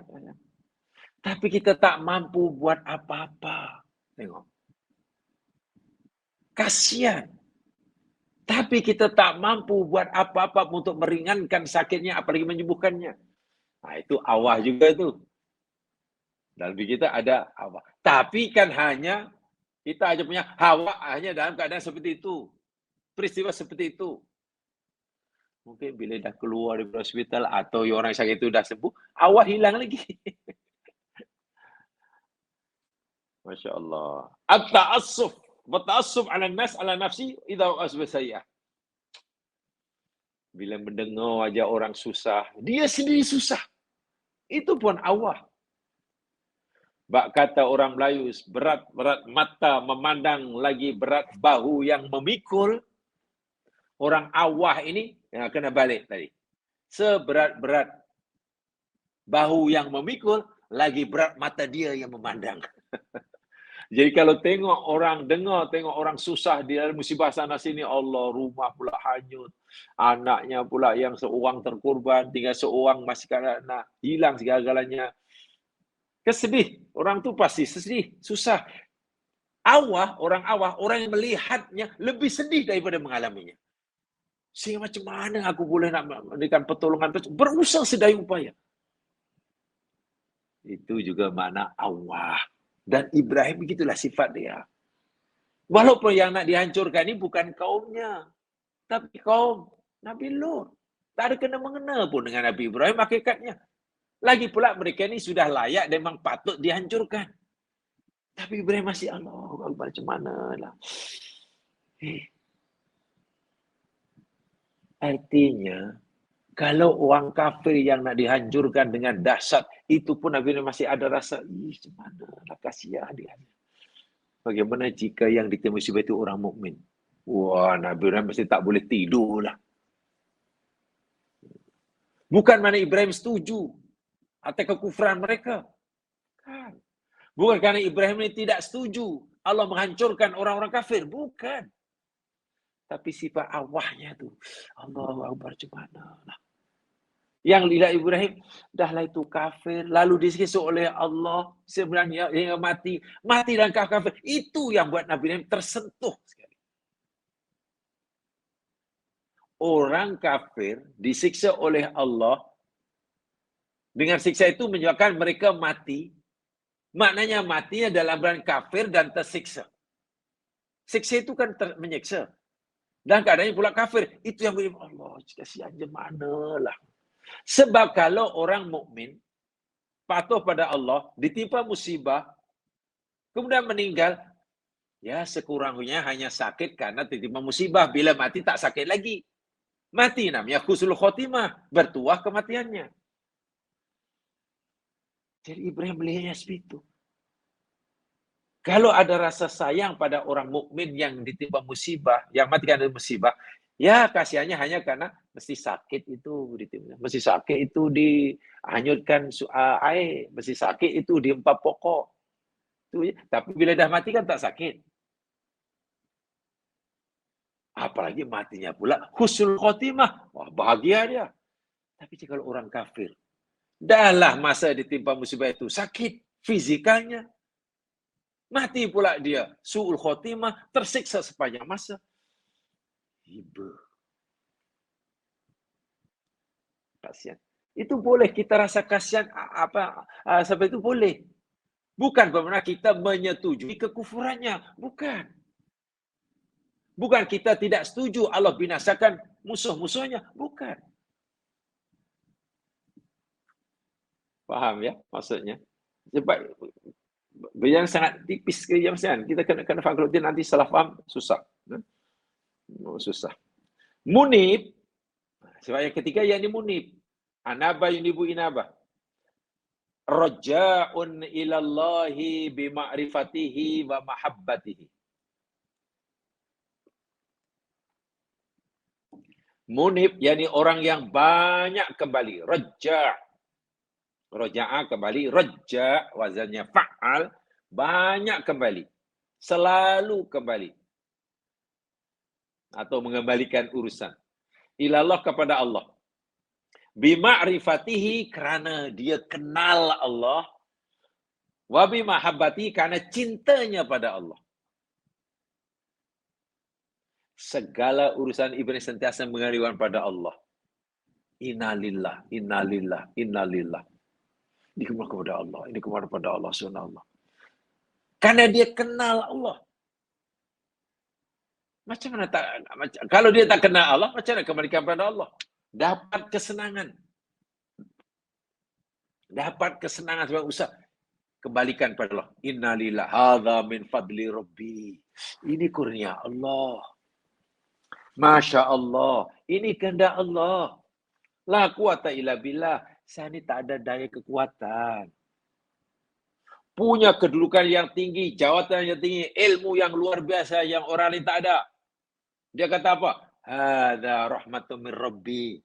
Tapi kita tak mampu buat apa-apa. Tengok. Kasihan. Tapi kita tak mampu buat apa-apa untuk meringankan sakitnya, apalagi menyembuhkannya. Nah, itu awah juga tu. Dalam diri kita ada awah. Tapi kan hanya, kita aja punya hawa hanya dalam keadaan seperti itu. Peristiwa seperti itu. Mungkin bila dah keluar dari hospital atau orang sakit itu dah sembuh, awah hilang lagi. Masya Allah. At-ta'assuf. Wa-ta'assuf ala nas ala nafsi idha asbah sayyah. Bila mendengar aja orang susah, dia sendiri susah. Itu pun awah. Bak kata orang Melayu, berat-berat mata memandang, lagi berat bahu yang memikul. Orang awah ini kena balik tadi. Seberat-berat bahu yang memikul, lagi berat mata dia yang memandang. Jadi kalau tengok orang susah di dalam musibah sana sini, Allah, rumah pula hanyut, anaknya pula yang seorang terkorban, tinggal seorang masih nak hilang segala-galanya. Kesedih, orang tu pasti sedih, susah. Orang yang melihatnya lebih sedih daripada mengalaminya. Sehingga macam mana aku boleh nak memberikan pertolongan, berusaha sedaya upaya. Itu juga makna awah. Dan Ibrahim begitulah sifat dia. Walaupun yang nak dihancurkan ini bukan kaumnya, tapi kaum Nabi Lut. Tak ada kena-mengena pun dengan Nabi Ibrahim hakikatnya. Lagi pula mereka ini sudah layak dan memang patut dihancurkan. Tapi Ibrahim masih Allah, macam mana lah. Artinya, Kalau orang kafir yang nak dihancurkan dengan dahsyat, itu pun Nabi Ibrahim masih ada rasa, gimana lah, kasihan dia. Bagaimana jika yang ditimpa musibah itu orang mukmin? Wah, Nabi Ibrahim mesti tak boleh tidur lah. Bukan mana Ibrahim setuju atas kekufuran mereka. Bukan karena Ibrahim ini tidak setuju Allah menghancurkan orang-orang kafir. Bukan. Tapi sifat awahnya tu, Allahu Akbar, gimana lah. Yang lihat Ibrahim, dahlah itu kafir, lalu disiksa oleh Allah, sebenarnya hingga mati dalam kafir. Itu yang buat Nabi Ibrahim tersentuh sekali. Orang kafir disiksa oleh Allah, dengan siksa itu menyebabkan mereka mati. Maknanya matinya dalam keadaan kafir dan tersiksa. Siksa itu kan menyiksa. Dan keadaannya pula kafir. Itu yang beri Allah, kasihan gimana lah. Sebab kalau orang mukmin patuh pada Allah, ditimpa musibah, kemudian meninggal, ya sekurang-kurangnya hanya sakit karena ditimpa musibah. Bila mati tak sakit lagi. Mati namanya husnul khotimah, bertuah kematiannya. Jadi Ibrahim melihatnya seperti itu. Kalau ada rasa sayang pada orang mukmin yang ditimpa musibah, yang mati karena musibah, ya kasihannya hanya karena mesti sakit itu ditimpa, mesti sakit itu dihanyutkan air, mesti sakit itu diempa pokok. Itu, tapi bila dah mati kan tak sakit. Apalagi matinya pula husnul khotimah, wah bahagia dia. Tapi kalau orang kafir, dahlah masa ditimpa musibah itu sakit fizikalnya, mati pula dia, su'ul khotimah, tersiksa sepanjang masa. Ibu. Kasihan. Itu boleh kita rasa kasihan sampai itu boleh. Bukan bermakna kita menyetujui kekufurannya, bukan. Bukan kita tidak setuju Allah binasakan musuh-musuhnya, bukan. Faham ya maksudnya? Sebab yang sangat tipis ke jaminan. Kita kena fakulti nanti salah faham, susah. Susah. Munib, sebab yang ketiga yang ini munib. Anaba yunibu inaba. Raja'un ilallahi bima'rifatihi wa mahabbatihi. Munib, yakni orang yang banyak kembali. Raja'a kembali, raja wazannya fa'al, banyak kembali, selalu kembali atau mengembalikan urusan ilallah kepada Allah. Bima'rifatihi, kerana dia kenal Allah, wa bimahabbati, karena cintanya pada Allah. Segala urusan Ibrahim sentiasa mengariwan pada Allah. Innalillah, innalillah, innalillah. Ini kepada Allah, ini kepada Allah, subhanallah. Karena dia kenal Allah. Macam mana kalau dia tak kenal Allah, macam mana kembalikan pada Allah? Dapat kesenangan. Dapat kesenangan sebab usah kembalikan pada Allah. Innalillah, hadza min fadli rabbi. Ini kurnia Allah. Masya Allah, ini kehendak Allah. La quwata illa billah. Saya ni tak ada daya kekuatan. Punya kedudukan yang tinggi, jawatan yang tinggi, ilmu yang luar biasa yang orang lain tak ada. Dia kata apa? Hadza rahmatun min rabbi.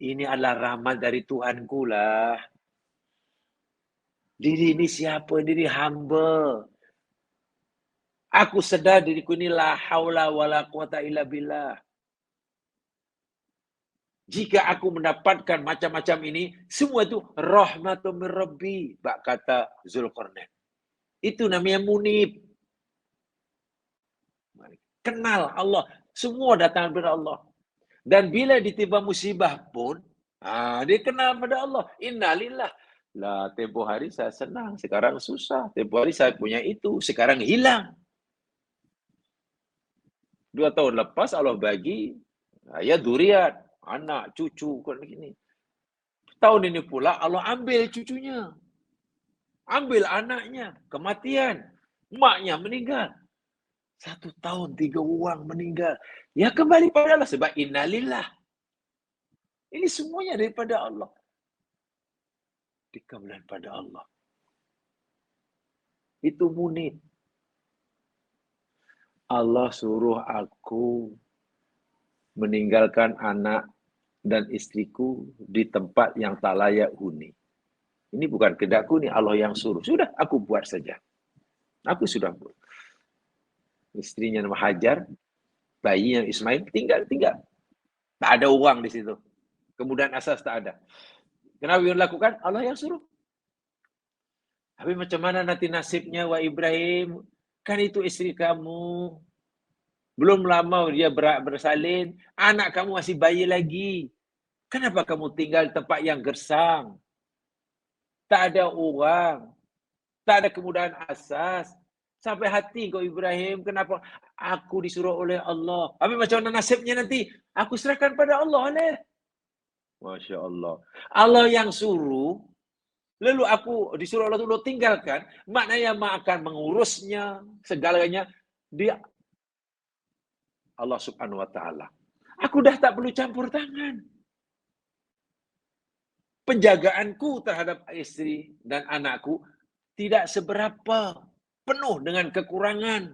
Ini adalah rahmat dari Tuhanku lah. Diri ini siapa? Diri hamba. Aku sedar diriku ini la haula wala quwata illa billah. Jika aku mendapatkan macam-macam ini, semua itu rahmatun min rabbi, bak kata Zulkarnain. Itu namanya munib. Kenal Allah, semua datang daripada Allah. Dan bila ditimpa musibah pun, dia kenal pada Allah. Innalillah. Lah, tempoh hari saya senang, sekarang susah. Tempoh hari saya punya itu, sekarang hilang. 2 tahun lepas Allah bagi ya duriat, anak, cucu, kan begini. Tahun ini pula Allah ambil cucunya. Ambil anaknya, kematian. Maknya meninggal. 1 tahun 3 orang meninggal. Ya kembali pada Allah sebab innalillah. Ini semuanya daripada Allah. Dikabulkan pada Allah. Itu munib. Allah suruh aku meninggalkan anak dan istriku di tempat yang tak layak huni. Ini bukan kehendakku, ini Allah yang suruh. Sudah, aku buat saja. Aku sudah buat. Istrinya nama Hajar, bayinya Ismail, tinggal. Tak ada uang di situ. Kemudian asas tak ada. Kenapa yang lakukan? Allah yang suruh. Tapi macam mana nanti nasibnya, wahai Ibrahim? Kan itu istri kamu. Belum lama dia bersalin. Anak kamu masih bayi lagi. Kenapa kamu tinggal di tempat yang gersang? Tak ada uang. Tak ada kemudahan asas. Sampai hati kau Ibrahim. Kenapa aku disuruh oleh Allah? Tapi macam mana nasibnya nanti? Aku serahkan pada Allah. Masya Allah. Allah yang suruh. Lalu aku disuruh Allah untuk tinggalkan, maknanya akan mengurusnya, segalanya. Dia Allah subhanahu wa ta'ala. Aku dah tak perlu campur tangan. Penjagaanku terhadap istri dan anakku tidak seberapa, penuh dengan kekurangan.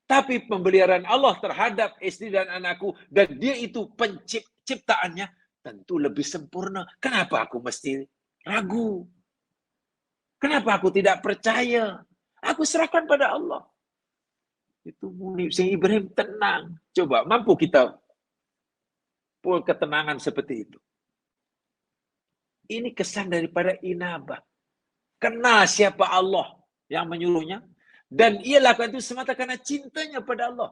Tapi pemeliharaan Allah terhadap istri dan anakku, dan dia itu penciptaannya, tentu lebih sempurna. Kenapa aku mesti ragu? Kenapa aku tidak percaya? Aku serahkan pada Allah. Itu munib. Sehingga Ibrahim tenang. Coba, mampu kita pul ketenangan seperti itu? Ini kesan daripada inabah. Kenal siapa Allah yang menyuruhnya. Dan ia lakukan itu semata karena cintanya pada Allah.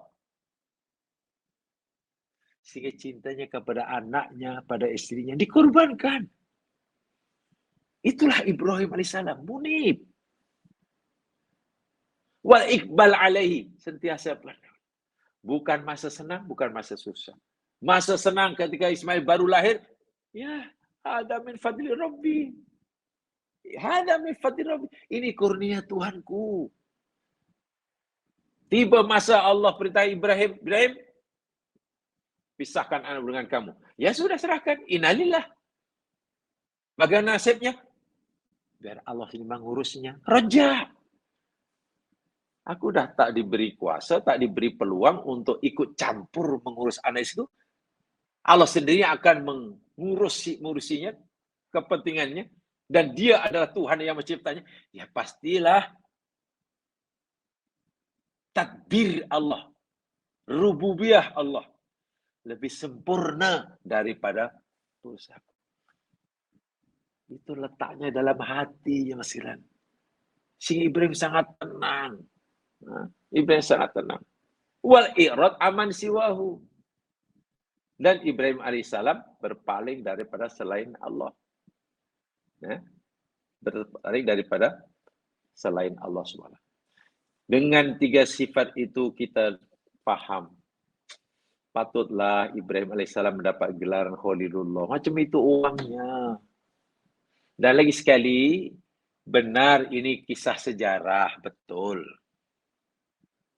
Sehingga cintanya kepada anaknya, pada istrinya, dikorbankan. Itulah Ibrahim alaihissalam, munib. Wal iqbal alaihi, sentiasa bukan masa senang, bukan masa susah. Masa senang ketika Ismail baru lahir, ya, hada min fadli Rabbi. Hada min fadli Rabbi. Ini kurnia Tuhanku. Tiba masa Allah perintah Ibrahim, pisahkan anak dengan kamu. Ya sudah, serahkan. Innalillah. Bagaimana nasibnya? Biar Allah ini mengurusnya. Raja. Aku dah tak diberi kuasa, tak diberi peluang untuk ikut campur mengurus anak itu. Allah sendiri akan mengurusinya, kepentingannya, dan dia adalah Tuhan yang menciptanya. Ya pastilah tadbir Allah, rububiyah Allah lebih sempurna daripada usaha. Itu letaknya dalam hati ya masiran. Si Ibrahim sangat tenang. Ibrahim sangat tenang. Wal i'rad aman siwahu. Dan Ibrahim alaihissalam berpaling daripada selain Allah. Berpaling daripada selain Allah SWT. Dengan 3 sifat itu kita paham. Patutlah Ibrahim alaihissalam mendapat gelaran Khalilullah. Macam itu uangnya. Dan lagi sekali, benar ini kisah sejarah, betul.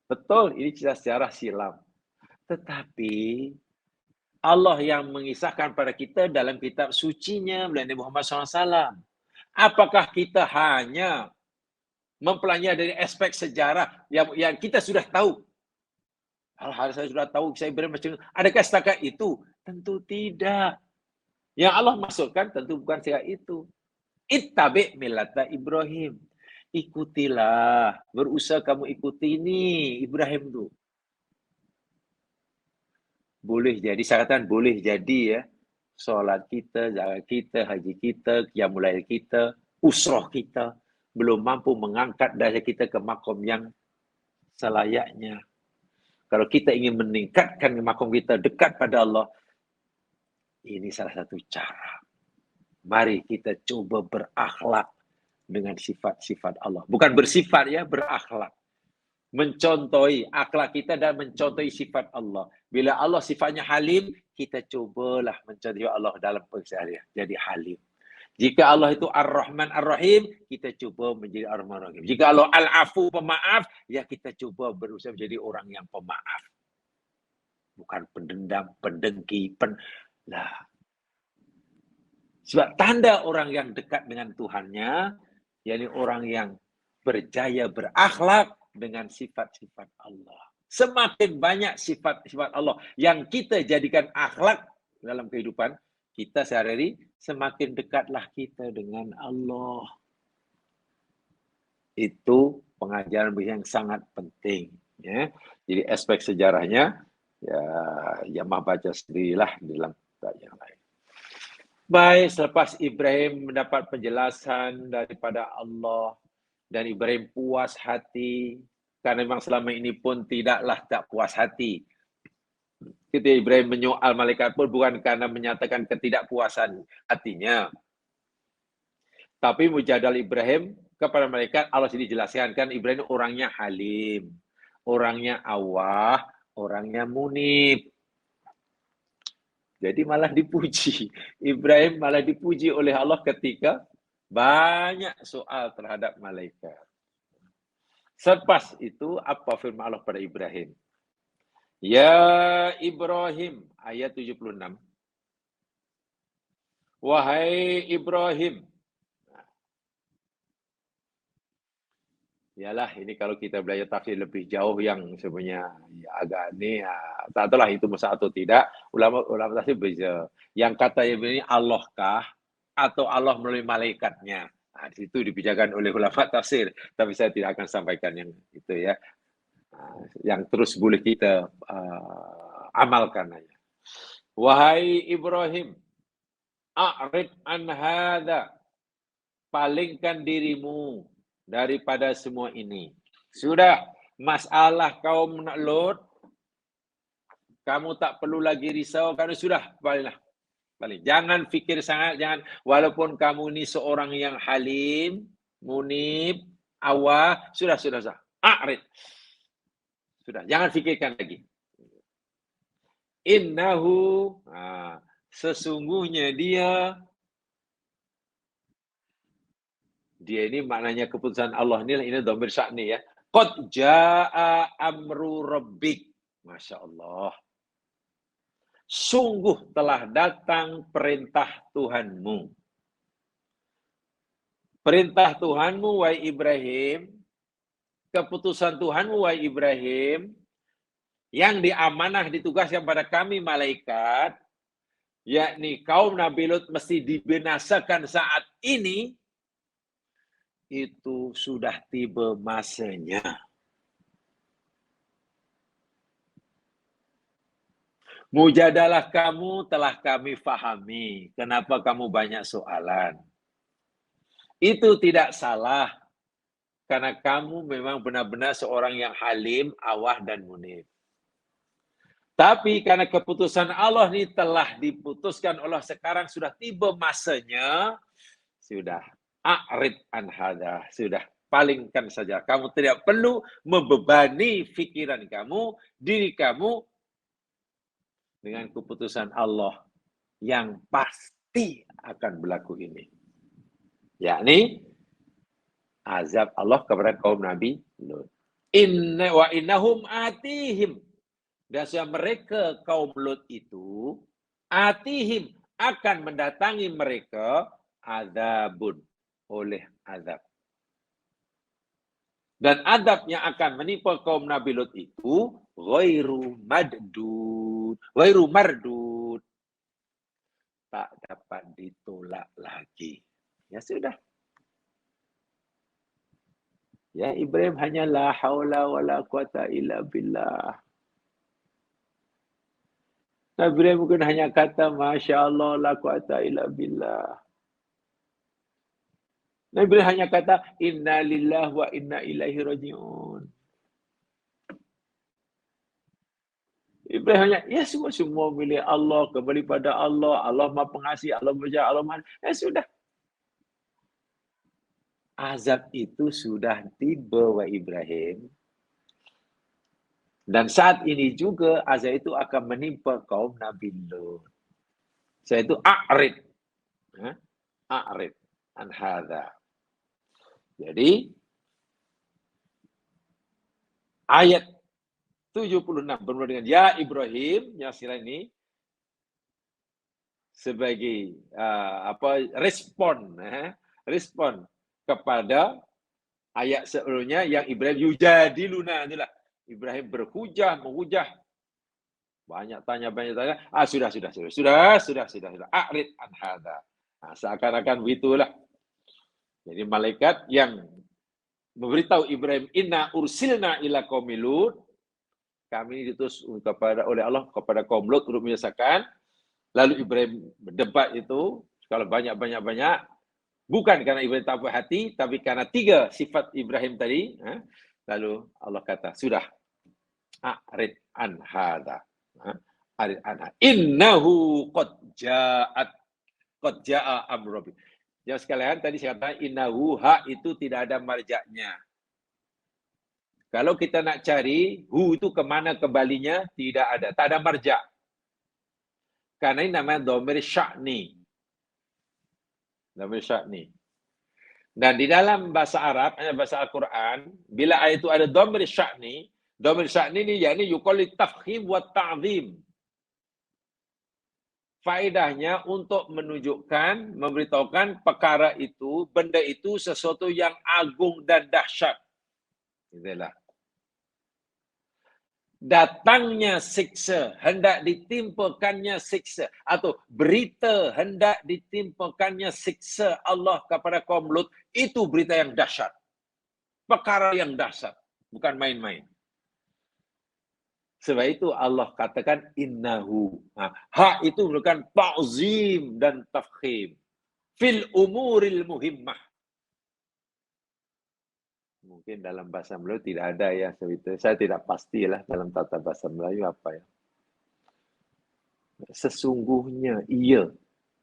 Betul, ini kisah sejarah silam. Tetapi Allah yang mengisahkan pada kita dalam kitab sucinya melalui Nabi Muhammad SAW. Apakah kita hanya mempelajari dari aspek sejarah yang kita sudah tahu? Hal-hal saya sudah tahu, saya bermacam adakah setakat itu? Tentu tidak. Yang Allah masukkan tentu bukan setakat itu. Ittabi millata Ibrahim. Ikutilah, berusaha kamu ikuti ini Ibrahim tuh. Boleh jadi, saya katakan boleh jadi ya. Solat kita, zakat kita, haji kita, qiyamul lail kita, usrah kita belum mampu mengangkat darjat kita ke makom yang selayaknya. Kalau kita ingin meningkatkan makom kita dekat pada Allah, ini salah satu cara. Mari kita coba berakhlak dengan sifat-sifat Allah. Bukan bersifat ya, berakhlak. Mencontohi akhlak kita dan mencontohi sifat Allah. Bila Allah sifatnya halim, kita cobalah mencontohi Allah dalam keseharian. Jadi halim. Jika Allah itu Ar-Rahman Ar-Rahim, kita coba menjadi Ar-Rahman Ar-Rahim. Jika Allah Al-Afu pemaaf, ya kita coba berusaha menjadi orang yang pemaaf. Bukan pendendam, pendengki, lah. Sebab tanda orang yang dekat dengan Tuhannya, yakni orang yang berjaya berakhlak dengan sifat-sifat Allah. Semakin banyak sifat-sifat Allah yang kita jadikan akhlak dalam kehidupan kita sehari-hari, semakin dekatlah kita dengan Allah. Itu pengajaran yang sangat penting. Ya. Jadi aspek sejarahnya, ya mah baca sendirilah di dalam kitab yang lain. Baik, selepas Ibrahim mendapat penjelasan daripada Allah dan Ibrahim puas hati, karena memang selama ini pun tidaklah tak puas hati. Ketika Ibrahim menyoal malaikat pun bukan karena menyatakan ketidakpuasan hatinya. Tapi mujadal Ibrahim kepada malaikat, Allah sendiri jelaskan, kan Ibrahim orangnya halim, orangnya awah, orangnya munib. Jadi malah dipuji. Ibrahim malah dipuji oleh Allah ketika banyak soal terhadap malaikat. Selepas itu, apa firman Allah pada Ibrahim? Ya Ibrahim, ayat 76. Wahai Ibrahim. Yalah, ini kalau kita belajar tafsir lebih jauh yang sebenarnya ya, agak ini, tak tahulah itu masalah atau tidak. Ulama tafsir bisa. Yang kata ini Allahkah atau Allah melalui malaikatnya. Nah, di situ dibicarakan oleh ulama tafsir. Tapi saya tidak akan sampaikan yang itu ya. Yang terus boleh kita amalkan aja. Wahai Ibrahim, a'rid an hadza. Palingkan dirimu daripada semua ini. Sudah, masalah kaum Lot, kamu tak perlu lagi risau, karena sudah, baliklah. Balik. Jangan fikir sangat, jangan, walaupun kamu ini seorang yang halim, munib, awah, sudah. A'rid. Sudah, jangan fikirkan lagi. Innahu, sesungguhnya dia ini maknanya keputusan Allah ini dhamir sya'ni ya. Qad jaa amru rabbik. Masya Allah. Sungguh telah datang perintah Tuhanmu. Perintah Tuhanmu, wahai Ibrahim. Keputusan Tuhanmu, wahai Ibrahim. Yang diamanah ditugaskan pada kami malaikat. Yakni kaum Nabi Lut mesti dibinasakan saat ini. Itu sudah tiba masanya. Mujadalah kamu telah kami fahami. Kenapa kamu banyak soalan? Itu tidak salah. Karena kamu memang benar-benar seorang yang halim, awah, dan munib. Tapi karena keputusan Allah ini telah diputuskan Allah sekarang sudah tiba masanya, sudah. A'rid an hadza, sudah, palingkan saja. Kamu tidak perlu membebani pikiran kamu, diri kamu dengan keputusan Allah yang pasti akan berlaku ini. Yakni azab Allah kepada kaum Nabi Lut. Inna wa innahum atihim. Dan mereka kaum Lut itu atihim akan mendatangi mereka azabun, oleh azab. Dan azab yang akan menimpa kaum Nabi Lut itu ghairu mardud. Tak dapat ditolak lagi. Ya sudah. Ya Ibrahim hanya la haula wala quwata illa billah. Nabi Ibrahim mungkin hanya kata Masya Allah la quwata illa billah. Nabi Ibrahim hanya kata inna lillahi wa inna ilaihi raji'un. Ibrahim hanya, ya semua milik Allah, kembali pada Allah, Allah Maha Pengasih, Allah Maha, Allah Maha. Ya sudah. Azab itu sudah tiba wa Ibrahim. Dan saat ini juga azab itu akan menimpa kaum Nabi Lut. Saya itu a'rid. A'rid an hadza. Jadi ayat 76 bermula dengan ya Ibrahim, yang sila ini sebagai respon kepada ayat sebelumnya yang Ibrahim yujadiluna, itulah Ibrahim menghujah, banyak tanya. Sudah. A'rid an hadza. Seakan-akan begitulah. Jadi malaikat yang memberitahu Ibrahim, inna ursilna ila qaumi Lut, kami diutus oleh Allah kepada kaum Lut untuk menyelesaikan. Lalu Ibrahim berdebat itu, kalau banyak, bukan karena Ibrahim tak puas hati, tapi karena 3 sifat Ibrahim tadi. Lalu Allah kata, sudah, a'rid an hadza. A'rid an hadza. Innahu qad ja'a amru rabbi. Yang sekalian tadi saya katakan innahu, ha itu tidak ada marjaknya. Kalau kita nak cari hu itu kemana kembalinya, tidak ada, tak ada marjak. Karena ini namanya dhamir sya'ni. Dhamir sya'ni. Dan di dalam bahasa Arab, bahasa Al-Quran, bila ayat itu ada dhamir sya'ni ini yakni yuqalli tafkhim wa ta'zim. Faedahnya untuk menunjukkan, memberitahukan perkara itu, benda itu sesuatu yang agung dan dahsyat. Itulah. Datangnya siksa, hendak ditimpakannya siksa, atau berita hendak ditimpakannya siksa Allah kepada kaum Lut, itu berita yang dahsyat. Perkara yang dahsyat, bukan main-main. Sebab itu Allah katakan innahu. Ha itu merupakan ta'zim dan tafkhim fil umuril muhimmah. Mungkin dalam bahasa Melayu tidak ada ya seperti itu. Saya tidak pastilah dalam tata bahasa Melayu apa ya. Sesungguhnya iya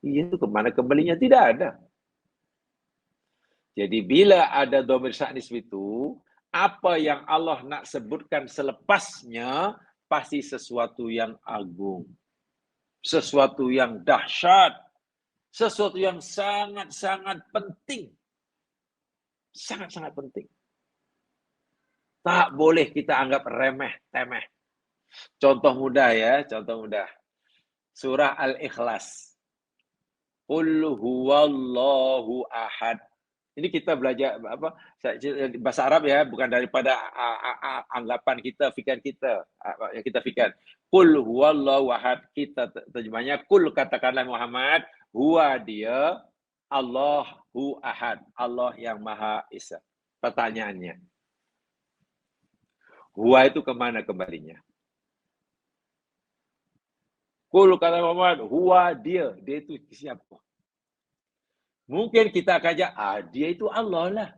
itu kemana kembalinya, tidak ada. Jadi bila ada dhamir sya'nis itu, apa yang Allah nak sebutkan selepasnya pasti sesuatu yang agung, sesuatu yang dahsyat, sesuatu yang sangat-sangat penting. Sangat-sangat penting. Tak boleh kita anggap remeh-temeh. Contoh mudah ya, contoh mudah. Surah Al-Ikhlas. Qul huwallahu ahad. Ini kita belajar bahasa Arab ya, bukan daripada anggapan kita, fikiran kita, yang kita fikir. Qul huwallahu ahad, kita terjemahnya qul, katakanlah Muhammad, huwa dia, Allahu ahad, Allah yang Maha Esa. Pertanyaannya, huwa itu kemana kembalinya? Qul kata Muhammad, huwa dia itu siapa? Mungkin kita akan ajak, dia itu Allah lah.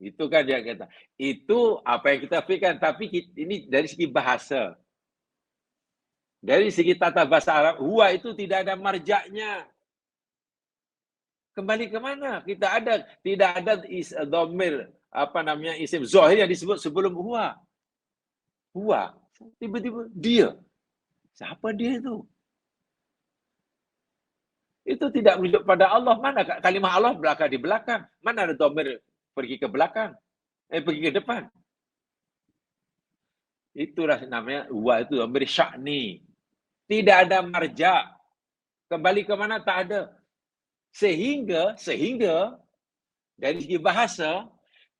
Itu kan dia kata. Itu apa yang kita fikirkan. Tapi ini dari segi bahasa. Dari segi tata bahasa Arab, huwa itu tidak ada marjaknya. Kembali ke mana? Tidak ada dhamir, isim zahir yang disebut sebelum huwa. Huwa. Tiba-tiba dia. Siapa dia itu? Itu tidak merujuk pada Allah. Mana kalimah Allah di belakang? Mana ada dhamir pergi ke belakang? Pergi ke depan? Itulah namanya huwa itu dhamir sya'ni. Tidak ada marja. Kembali ke mana? Tak ada. Sehingga dari segi bahasa,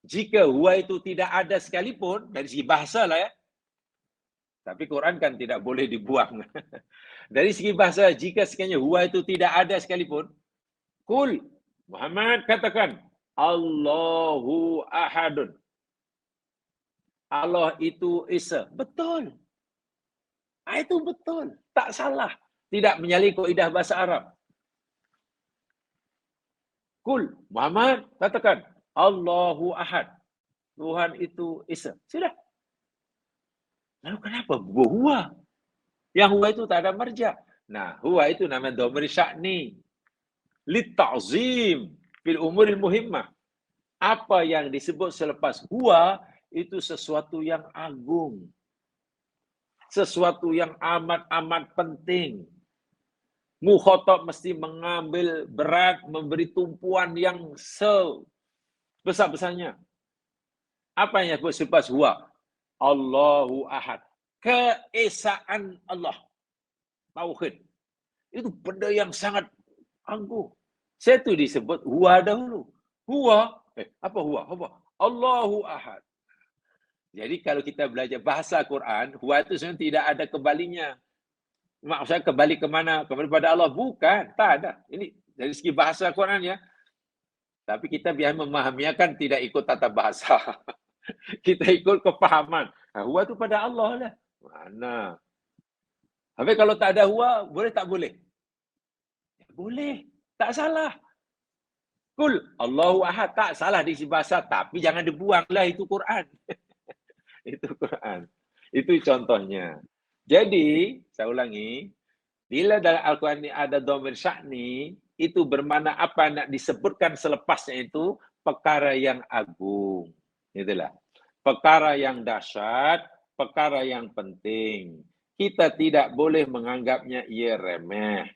jika huwa itu tidak ada sekalipun, dari segi bahasa lah ya. Tapi Quran kan tidak boleh dibuang. Dari segi bahasa, jika sekiranya huwa itu tidak ada sekalipun, Qul, Muhammad katakan, Allahu ahadun. Allah itu Esa. Betul. Itu betul. Tak salah. Tidak menyalahi kaidah bahasa Arab. Qul, Muhammad katakan, Allahu ahad. Tuhan itu Esa. Sudah. Lalu kenapa huwa? Yang huwa itu tak ada marja. Nah, huwa itu namanya dhamir sya'ni. Litta'zim fil umuril muhimmah. Apa yang disebut selepas huwa itu sesuatu yang agung. Sesuatu yang amat-amat penting. Mukhatab mesti mengambil berat, memberi tumpuan yang sebesar-besarnya. Apa yang disebut selepas huwa? Allahu ahad. Keesaan Allah. Tauhid. Itu benda yang sangat agung. Saya tu disebut huwa dahulu. Huwa, apa huwa? Apa? Allahu ahad. Jadi kalau kita belajar bahasa Quran, huwa itu sebenarnya tidak ada kembalinya. Maksudnya kembali ke mana? Kembali pada Allah? Bukan, tak ada. Ini dari segi bahasa Quran ya. Tapi kita biar memahaminya kan tidak ikut tata bahasa. Kita ikut kepahaman. Huwa itu pada Allah lah. Mana? Habis kalau tak ada huwa, boleh tak boleh? Ya, boleh. Tak salah. Kul Allahu ahad. Tak salah di segi bahasa. Tapi jangan dibuanglah itu Quran. Itu Quran. Itu contohnya. Jadi, saya ulangi. Bila dalam Al-Quran ini ada dhamir sya'ni, itu bermakna apa nak disebutkan selepasnya itu perkara yang agung. Itulah. Perkara yang dahsyat, perkara yang penting. Kita tidak boleh menganggapnya ia remeh.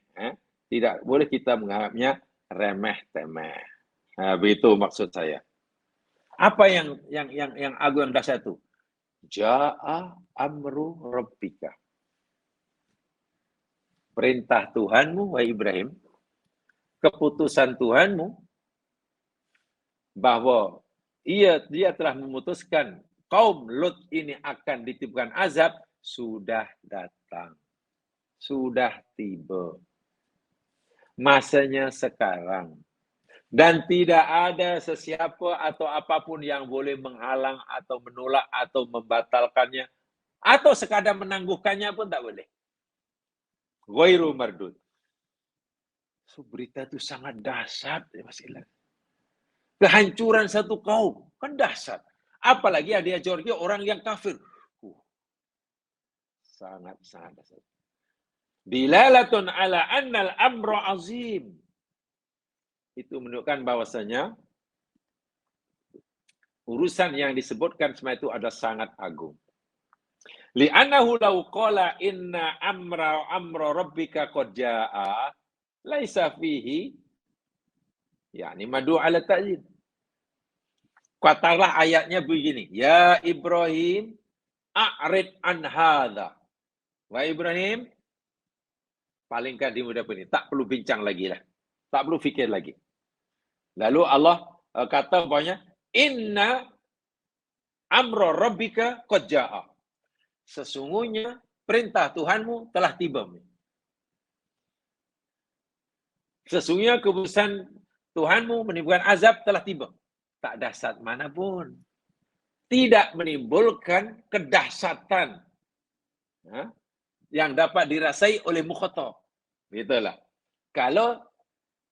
Tidak boleh kita menganggapnya remeh-temeh. Begitu maksud saya. Apa yang agung yang dahsyat itu? Ja'a amru rabbika. Perintah Tuhanmu, wahai Ibrahim, keputusan Tuhanmu bahwa dia telah memutuskan kaum Lut ini akan ditimpakan azab sudah datang. Sudah tiba. Masanya sekarang. Dan tidak ada sesiapa atau apapun yang boleh menghalang atau menolak atau membatalkannya atau sekadar menangguhkannya pun tak boleh. Ghairu mardud. So, berita itu sangat dahsyat ya Mas Ilan. Kehancuran satu kaum kan dahsyat. Apalagi ada Georgia orang yang kafir. Sangat dahsyat. Dilalatun ala annal amra azim. Itu menunjukkan bahwasanya urusan yang disebutkan semua itu adalah sangat agung. Li'annahu law qala inna amra rabbika qad jaa laisa fihi yakni madu ala ta'zim. Katalah ayatnya begini, ya Ibrahim a'rid an hadza. Wahai Ibrahim, palingkan di mudah ini, tak perlu bincang lagi lah. Tak perlu fikir lagi. Lalu Allah kata bahwasanya inna amra rabbika qad jaa. Sesungguhnya perintah Tuhanmu telah tiba. Sesungguhnya keputusan Tuhanmu menimbulkan azab telah tiba. Tak dahsyat manapun. Tidak menimbulkan kedahsyatan yang dapat dirasai oleh mukhatab. Itulah. Kalau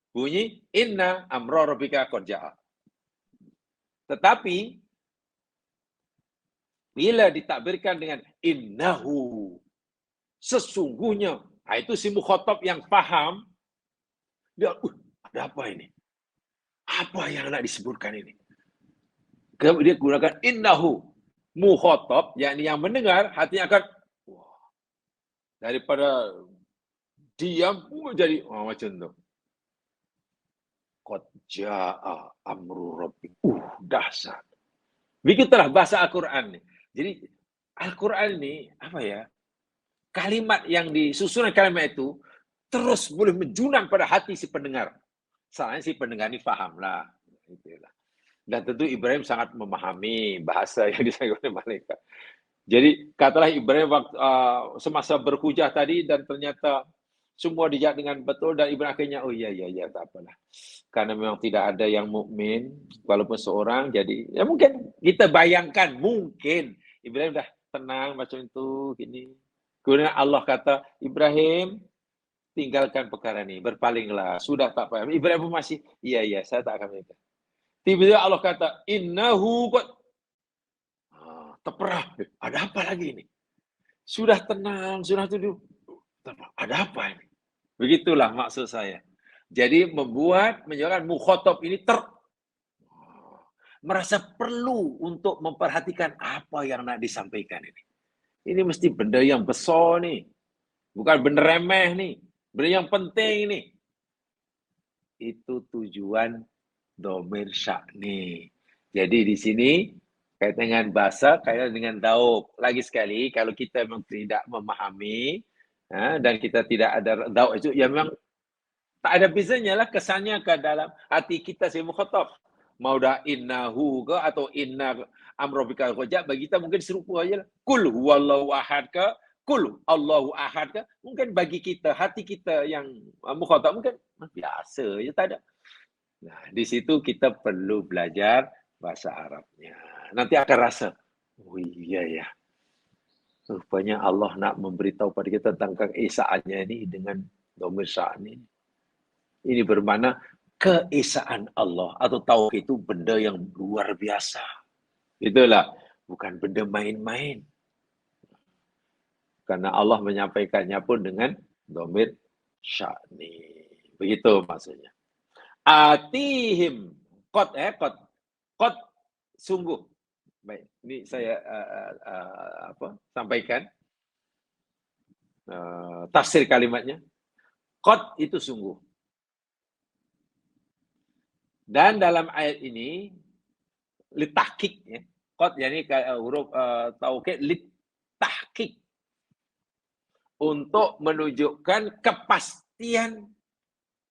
bunyi inna amra rabbika qad jaa. Tetapi bila ditakbirkan dengan innahu, sesungguhnya, itu si mukhatab yang faham, dia, ada apa ini? Apa yang nak disebutkan ini? Dia gunakan innahu, mukhatab, yakni yang mendengar, hatinya akan, daripada diam, jadi macam tu. Qad jaa amru rabbik. Dahsyat. Begitulah bahasa Al-Quran ni. Jadi Al-Quran ni apa ya? Kalimat yang disusunan kalimat itu terus boleh menjunang pada hati si pendengar. Salahnya si pendengar ni fahamlah. Itulah. Dan tentu Ibrahim sangat memahami bahasa yang disampaikan oleh malaikat. Jadi katalah Ibrahim waktu, semasa berhujah tadi dan ternyata semua dijawab dengan betul dan Ibrahim akhirnya ya tak apalah. Karena memang tidak ada yang mukmin walaupun seorang, jadi ya mungkin kita bayangkan mungkin Ibrahim dah tenang macam itu gini. Kemudian Allah kata, Ibrahim tinggalkan perkara ini, berpalinglah, sudah tak apa. Ibrahim pun masih iya saya tak akan minta. Tiba-tiba Allah kata innahu qad terperah. Ada apa lagi ini? Sudah tenang, sudah duduk. Ada apa ini? Begitulah maksud saya. Jadi menyebabkan mukhatab ini merasa perlu untuk memperhatikan apa yang nak disampaikan ini. Ini mesti benda yang besar ni. Bukan benda remeh ni. Benda yang penting ni. Itu tujuan dhamir sya'ni. Jadi di sini kaitan dengan bahasa, kaitan dengan daub. Lagi sekali, kalau kita memang tidak memahami dan kita tidak ada daub itu, ya memang Tak ada bezanya lah kesannya ke dalam hati kita si mukhatab. Mau dah innahu ke atau inna amrobika rojak, bagi kita mungkin serupa aja lah. Kul huwallahu ahad ke, kul Allahu ahad ke, mungkin bagi kita, hati kita yang mukhatab mungkin biasa je, tak ada. Nah, di situ kita perlu belajar bahasa Arabnya. Nanti akan rasa, oh iya ya, rupanya Allah nak memberitahu pada kita tentang keesaannya ini dengan dhamir sya'ni. Ini bermakna keesaan Allah atau tauhid itu benda yang luar biasa. Itulah, bukan benda main-main. Karena Allah menyampaikannya pun dengan dhamir sya'ni. Begitu maksudnya. Atihim qad qad sungguh. Baik, ini saya sampaikan tafsir kalimatnya. Qad itu sungguh. Dan dalam ayat ini litahqiq ya. Qad yakni huruf taukid litahqiq, untuk menunjukkan kepastian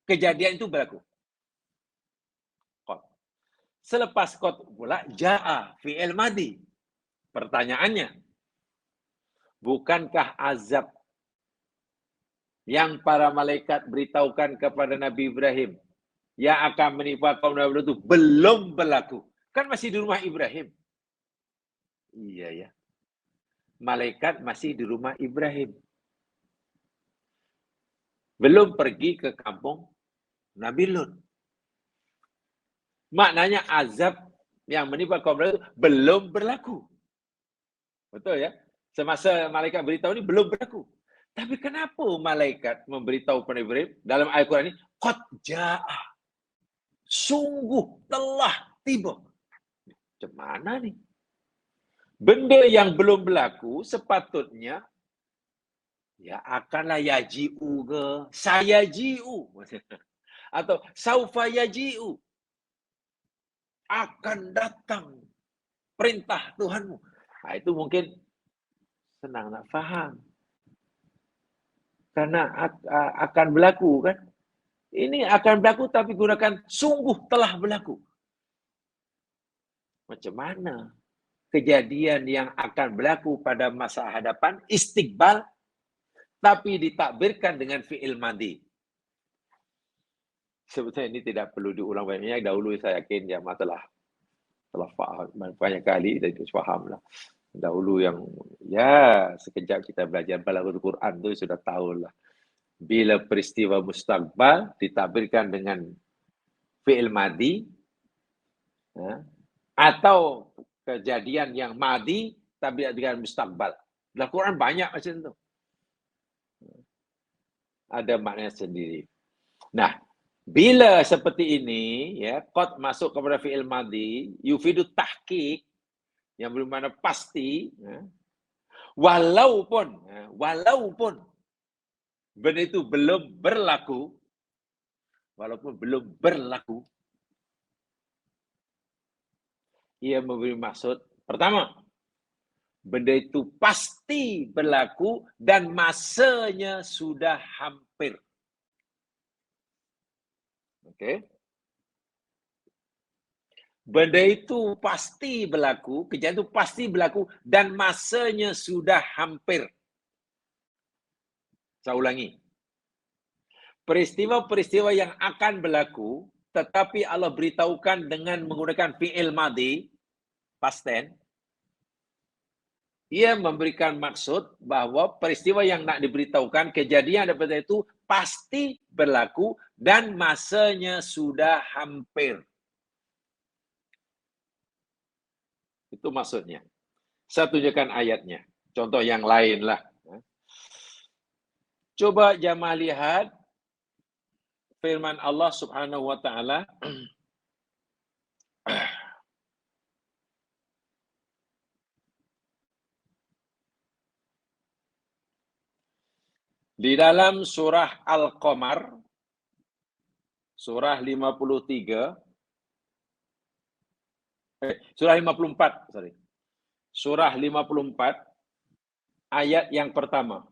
kejadian itu berlaku. Qad. Selepas qad pula jaa fi'il madi. Pertanyaannya, bukankah azab yang para malaikat beritahukan kepada Nabi Ibrahim yang akan menimpa kaum Nabi Lut itu belum berlaku? Kan masih di rumah Ibrahim. Iya ya. Malaikat masih di rumah Ibrahim. Belum pergi ke kampung Nabi Lut. Maknanya azab yang menimpa kaum Nabi Lut belum berlaku. Betul ya? Semasa malaikat beritahu ini belum berlaku. Tapi kenapa malaikat memberitahu kepada Ibrahim dalam ayat Quran ini, qad jaa, sungguh telah tiba. Macam mana nih? Benda yang belum berlaku sepatutnya ya akanlah yaji'u ke, sayaji'u atau saufa yaji'u, akan datang perintah Tuhanmu. Nah, itu mungkin senang nak faham. Karena akan berlaku kan. Ini akan berlaku tapi gunakan sungguh telah berlaku. Macam mana kejadian yang akan berlaku pada masa hadapan, istiqbal, tapi ditakbirkan dengan fi'il madi. Sebetulnya ini tidak perlu diulang banyak. Dahulu saya yakin jamaah telah faham banyak kali dan faham lah. Dahulu yang ya sekejap kita belajar balaghul Quran tu sudah tahu lah. Bila peristiwa mustaqbal ditakbirkan dengan fi'il madi, ya, atau kejadian yang madi tapi dengan mustaqbal. Dalam Quran banyak macam tu. Ada maknanya sendiri. Nah, bila seperti ini, ya, qad masuk kepada fi'il madi, yufidu tahqiq, yang bermakna pasti, ya, walaupun benda itu belum berlaku, ia memberi maksud, pertama, benda itu pasti berlaku dan masanya sudah hampir. Okey. Benda itu pasti berlaku, kejadian itu pasti berlaku dan masanya sudah hampir. Saya ulangi. Peristiwa-peristiwa yang akan berlaku, tetapi Allah beritahukan dengan menggunakan fi'il madi, past tense, ia memberikan maksud bahawa peristiwa yang nak diberitahukan, kejadian daripada itu pasti berlaku dan masanya sudah hampir. Itu maksudnya. Saya tunjukkan ayatnya. Contoh yang lain lah. Coba jamaah lihat firman Allah Subhanahu wa taala di dalam surah Al-Qamar, surah 53, surah 54, sorry. Surah 54, ayat yang pertama.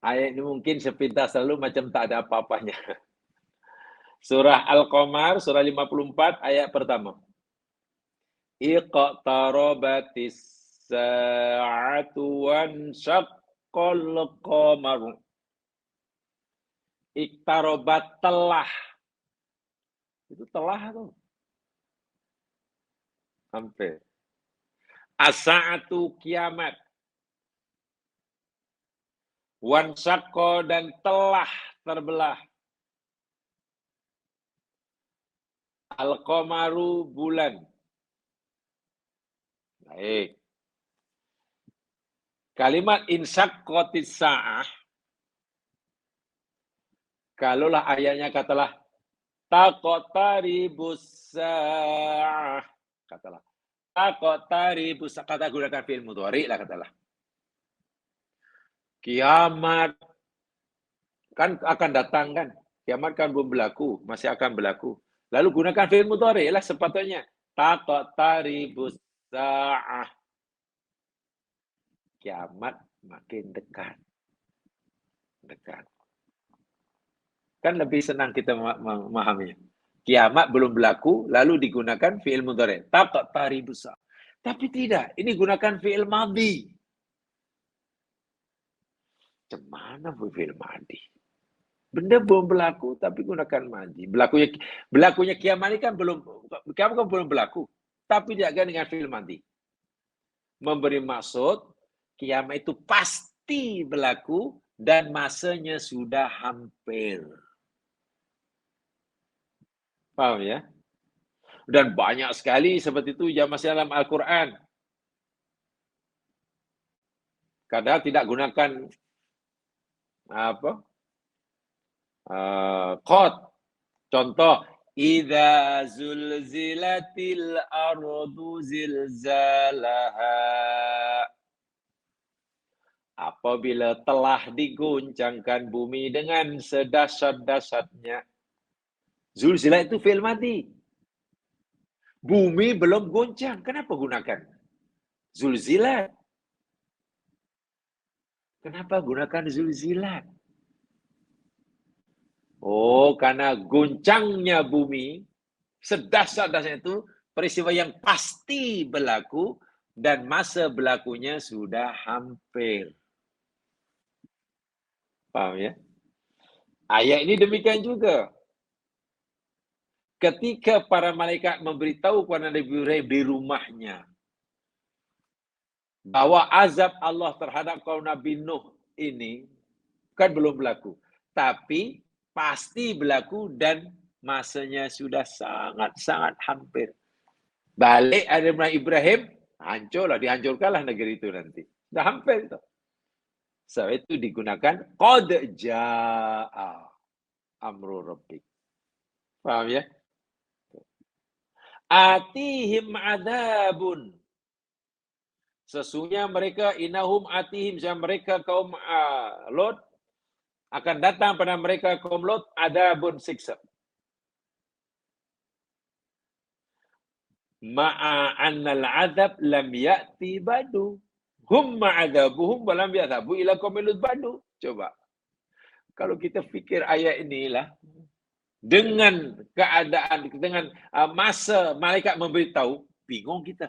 Ayat ini mungkin sepintas lalu macam tak ada apa-apanya. Surah Al-Qamar, surah 54, ayat pertama. Iqtarabatis sa'atu wansyaqqal qamaru. Iqtarabat telah. Itu telah tuh. Hampir. As-sa'atu kiamat. Wansyaqqo dan telah terbelah. Al-qamaru bulan. Baik. Kalimat insyaqqatis sa'ah, kalaulah ayatnya katalah taqtaribus sa'ah, katalah taqtaribus, kata gunakan fi'il mudhari lah, katalah kiamat kan akan datang kan, kiamat kan belum berlaku, masih akan berlaku, lalu gunakan fi'il mudhari lah sepatutnya, taqtaribus sa'ah, kiamat makin dekat. Kan lebih senang kita memahaminya. Kiamat belum berlaku, lalu digunakan fi'il mudhari. Taqtaribus. Tapi tidak, ini gunakan fi'il madhi. Macam mana fi'il madhi? Benda belum berlaku, tapi gunakan madhi. Berlakunya kiamat ini kan belum berlaku, tapi diakan dengan fi'il madhi. Memberi maksud, kiamat itu pasti berlaku dan masanya sudah hampir. Paham ya? Dan banyak sekali seperti itu yang masih dalam Al-Quran. Kadang tidak gunakan qad. Contoh, idza zulzilatil ardu zilzalaha. Apabila telah diguncangkan bumi dengan sedahsyat-dahsyatnya. Zulzilah itu fi'il madhi. Bumi belum goncang. Kenapa gunakan zulzilat? Kenapa gunakan zulzilat? Oh, karena goncangnya bumi, sedahsyat-dahsyatnya itu peristiwa yang pasti berlaku dan masa berlakunya sudah hampir. Paham ya? Ayat ini demikian juga. Ketika para malaikat memberitahu kepada Nabi Ibrahim di rumahnya bahwa azab Allah terhadap kaum Nabi Nuh ini kan belum berlaku, tapi pasti berlaku dan masanya sudah sangat-sangat hampir. Balik ada Nabi Ibrahim, dihancurkanlah negeri itu nanti. Sudah hampir itu. So, itu digunakan qad jaa amru rabbik. Paham ya? Atihim adabun. Sesungguhnya mereka inahum atihim, mereka kaum Lot akan datang pada mereka kaum Lot adabun siksa. Ma'a annal adab lam ya'ti badu. Hum ma'adabuhum wa lam ya'thabu ila qaumil Lut badu. Coba. Kalau kita fikir ayat inilah dengan keadaan, dengan masa malaikat memberitahu, bingung kita.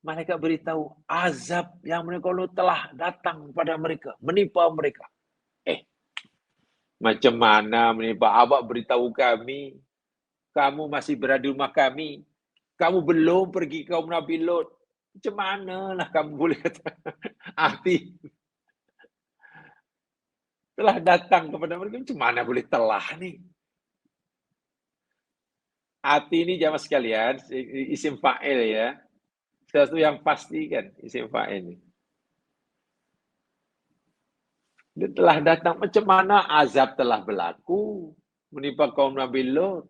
Malaikat beritahu azab yang mereka telah datang pada mereka, menimpa mereka. Macam mana menimpa? Awak beritahu kami, kamu masih berada di rumah kami, kamu belum pergi kaum Nabi Lot. Macam manalah kamu boleh kata hati telah datang kepada mereka, macam mana boleh telah ni? Hati ini jamaah sekalian, isim fa'il ya. Sesuatu yang pasti kan, isim fa'il ini. Dia telah datang, macam mana azab telah berlaku menimpa kaum Nabi Lot.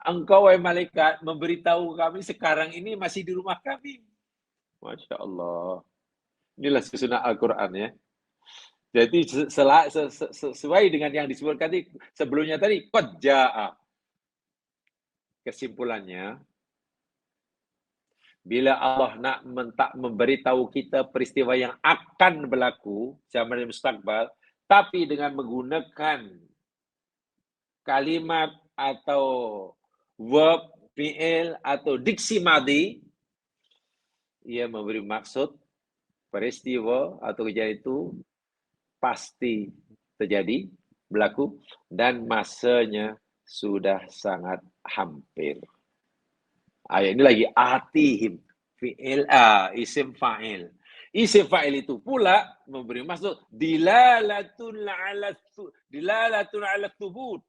Engkau, wahai malaikat, memberitahu kami sekarang ini masih di rumah kami. Masya Allah. Inilah susunan Al-Quran ya. Jadi sesuai dengan yang disebutkan tadi, sebelumnya tadi, qad jaa. Kesimpulannya, Bila Allah nak memberitahu kita peristiwa yang akan berlaku zaman mustaqbal, tapi dengan menggunakan kalimat atau verb, fi'il atau diksi madhi, ia memberi maksud peristiwa atau kejadian itu pasti terjadi, berlaku, dan masanya sudah sangat hampir. Ayat ini lagi atihim, fi'il, isim fa'il. Isim fa'il itu pula memberi maksud dilalatun ala thubut.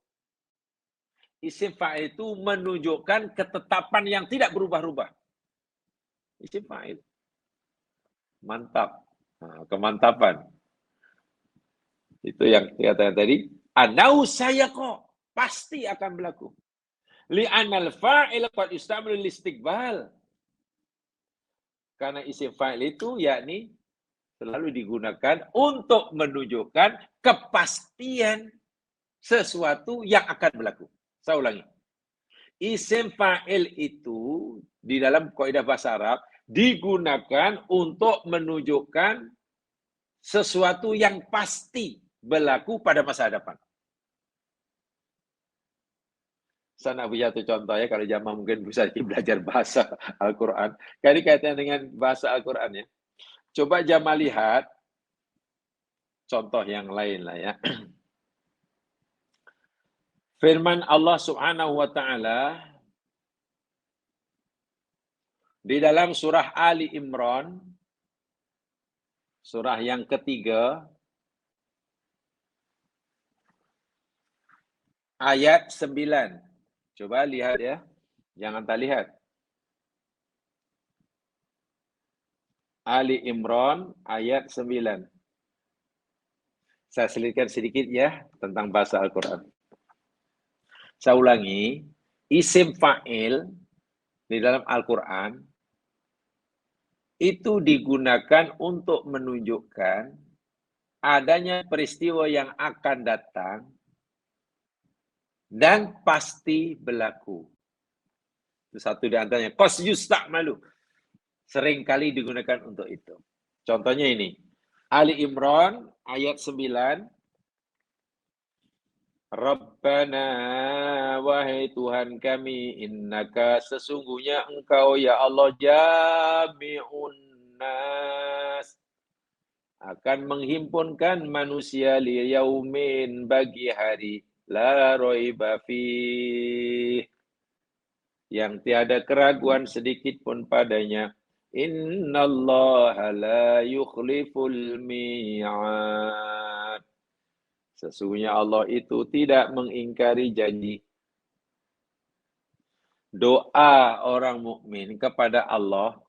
Isim fa'il itu menunjukkan ketetapan yang tidak berubah-ubah. Isim fa'il. Mantap. Kemantapan. Itu yang dikatakan tadi. Anau sayaqo. Pasti akan berlaku. Li'anal fa'il qad istamil istiqbal. Karena isim fa'il itu yakni selalu digunakan untuk menunjukkan kepastian sesuatu yang akan berlaku. Saya ulangi. Isim fa'il itu di dalam kaidah bahasa Arab digunakan untuk menunjukkan sesuatu yang pasti berlaku pada masa depan. Saya nak beri satu contoh ya, kalau jamaah mungkin bisa belajar bahasa Al-Quran. Kali kaitan dengan bahasa Al-Quran ya. Coba jamaah lihat contoh yang lain lah ya. Firman Allah Subhanahu wa taala di dalam surah Ali Imran, surah yang ketiga, ayat 9. Coba lihat ya. Jangan tak lihat. Ali Imran ayat 9. Saya selitkan sedikit ya tentang bahasa Al-Quran. Saya ulangi. Isim fa'il di dalam Al-Quran itu digunakan untuk menunjukkan adanya peristiwa yang akan datang dan pasti berlaku. Itu satu di antaranya. Qas yusta'malu. Seringkali digunakan untuk itu. Contohnya ini. Ali Imran ayat 9. Rabbana, wahai Tuhan kami, innaka sesungguhnya engkau ya Allah jami'un nas. Akan menghimpunkan manusia liyaumin bagi hari. La raiba fih. Yang tiada keraguan sedikit pun padanya. Innallaha la yukhliful mi'ad. Sesungguhnya Allah itu tidak mengingkari janji. Doa orang mukmin kepada Allah,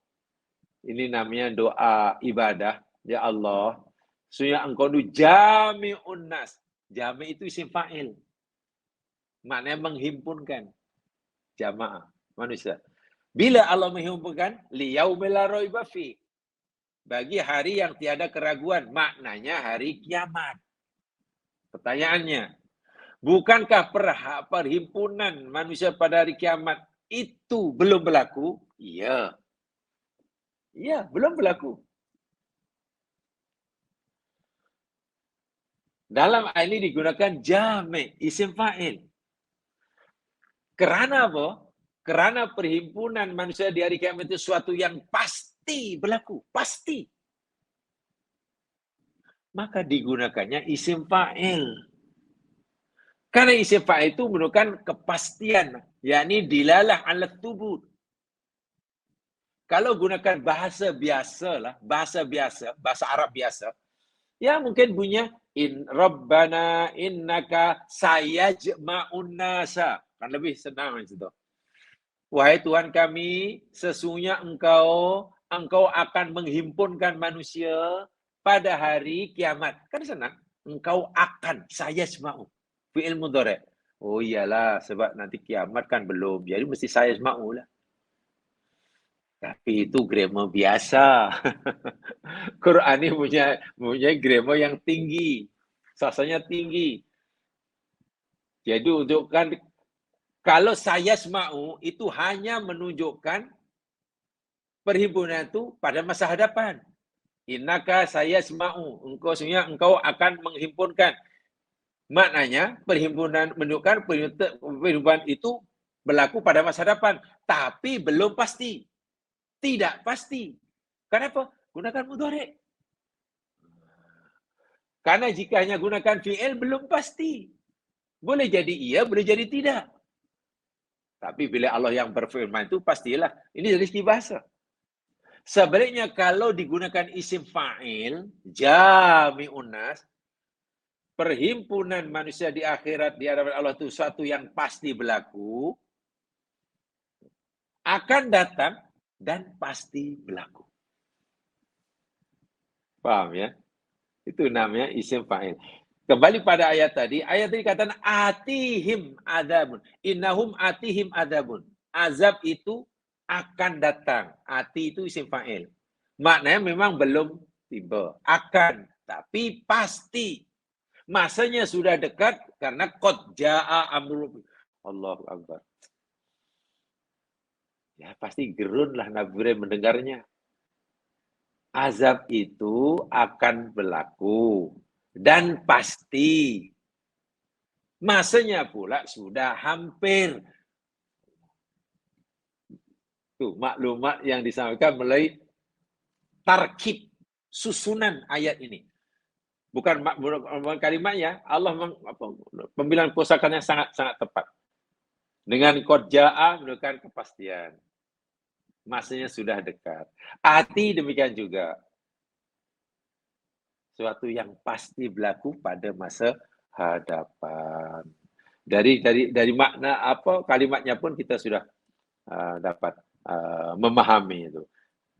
ini namanya doa ibadah. Ya Allah, sesungguhnya engkau itu jami'un nas. Jami' itu isim fa'il. Maknanya menghimpunkan jamaah manusia. Bila Allah menghimpunkan liyaumil la raiba fi, bagi hari yang tiada keraguan, maknanya hari kiamat. Pertanyaannya, bukankah perhimpunan manusia pada hari kiamat itu belum berlaku? Iya. Iya, belum berlaku. Dalam ayat ini digunakan jami', isim fa'il. Kerana apa? Kerana perhimpunan manusia di hari kiamat itu suatu yang pasti berlaku. Pasti. Maka digunakannya isim fa'il. Karena isim fa'il itu menunjukkan kepastian. Yakni dilalah ala thubut. Kalau gunakan bahasa biasa lah, bahasa Arab biasa, ya mungkin bunyinya in rabbana innaka sayajma'un nasa. Kan lebih senang macam itu. Wahai Tuhan kami, sesungguhnya engkau akan menghimpunkan manusia pada hari kiamat. Kan senang. Engkau akan, saya semau. Fi'il mudhari'. Oh iyalah, sebab nanti kiamat kan belum. Jadi mesti saya semau lah. Tapi itu grammar biasa. Quran ini punya grammar yang tinggi. Sasanya tinggi. Jadi untukkan kalau saya semau itu hanya menunjukkan perhimpunan itu pada masa hadapan. Innaka saya semau, engkau akan menghimpunkan. Maknanya perhimpunan menunjukkan perhimpunan itu berlaku pada masa depan, tapi belum pasti. Tidak pasti. Kenapa? Gunakan mudhari'. Karena jika hanya gunakan fi'il belum pasti. Boleh jadi iya, boleh jadi tidak. Tapi bila Allah yang berfirman itu pastilah. Ini dari segi bahasa. Sebaliknya kalau digunakan isim fa'il, jami'un nas, perhimpunan manusia di akhirat di hadapan Allah itu suatu yang pasti berlaku, akan datang dan pasti berlaku. Paham ya? Itu namanya isim fa'il. Kembali pada ayat tadi katakan atihim adzabun. Innahum atihim adzabun. Azab itu akan datang. Ati itu isim fa'il. Maknanya memang belum tiba. Akan. Tapi pasti. Masanya sudah dekat karena qad jaa amrul. Allahu Akbar. Ya pasti gerun lah Nabi Ibrahim mendengarnya. Azab itu akan berlaku dan pasti. Masanya pula sudah hampir. Tuh maklumat yang disampaikan melalui tarkib susunan ayat ini. Bukan kalimatnya, Allah pemilihan kosakata yang sangat tepat. Dengan qad jaa menunjukkan kepastian. Masanya sudah dekat. Ati demikian juga. Suatu yang pasti berlaku pada masa hadapan. Dari makna apa kalimatnya pun kita sudah dapat memahami itu.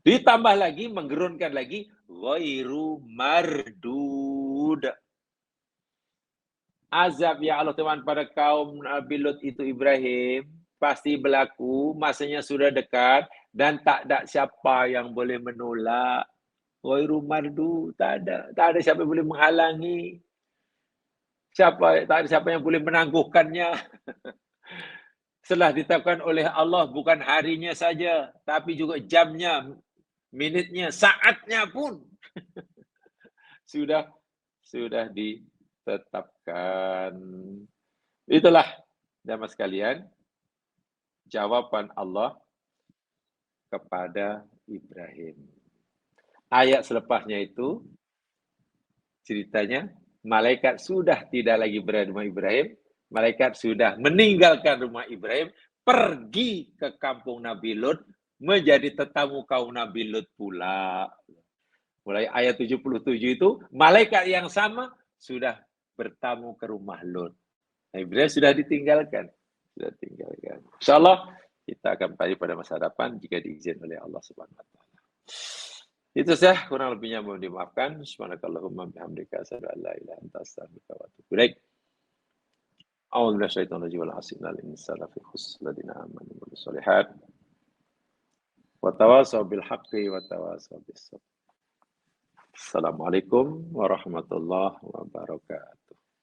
Ditambah lagi, menggerunkan lagi, ghairu mardud. Azab yang Allah turunkan pada kaum Nabi Lut itu Ibrahim, pasti berlaku, masanya sudah dekat, dan tak ada siapa yang boleh menolak. Ghairu mardud, tak ada siapa yang boleh menghalangi. Tak ada siapa yang boleh menangguhkannya. Setelah ditetapkan oleh Allah, bukan harinya saja, tapi juga jamnya, minitnya, saatnya pun sudah ditetapkan. Itulah jamaah sekalian jawaban Allah kepada Ibrahim. Ayat selepasnya itu ceritanya malaikat sudah tidak lagi berada di rumah Ibrahim, malaikat sudah meninggalkan rumah Ibrahim, pergi ke kampung Nabi Lut, menjadi tetamu kaum Nabi Lut pula. Mulai ayat 77 itu, malaikat yang sama sudah bertamu ke rumah Lut. Nah, Ibrahim sudah ditinggalkan. InsyaAllah kita akan kembali pada masa depan jika diizinkan oleh Allah Subhanahu wa taala. Itu saja, kurang lebihnya mohon dimaafkan. Subhanakallahumma bihamdika asyhadu an la ilaha illa anta astaghfiruka wa atubu ilaik. A'udzu minasyaitonir rajim wal hasbunal insana fi khusr ladina amanu wa sholihat. Wa tawasaw bil haqqi wa tawasaw bis sabr. Assalamualaikum warahmatullahi wabarakatuh.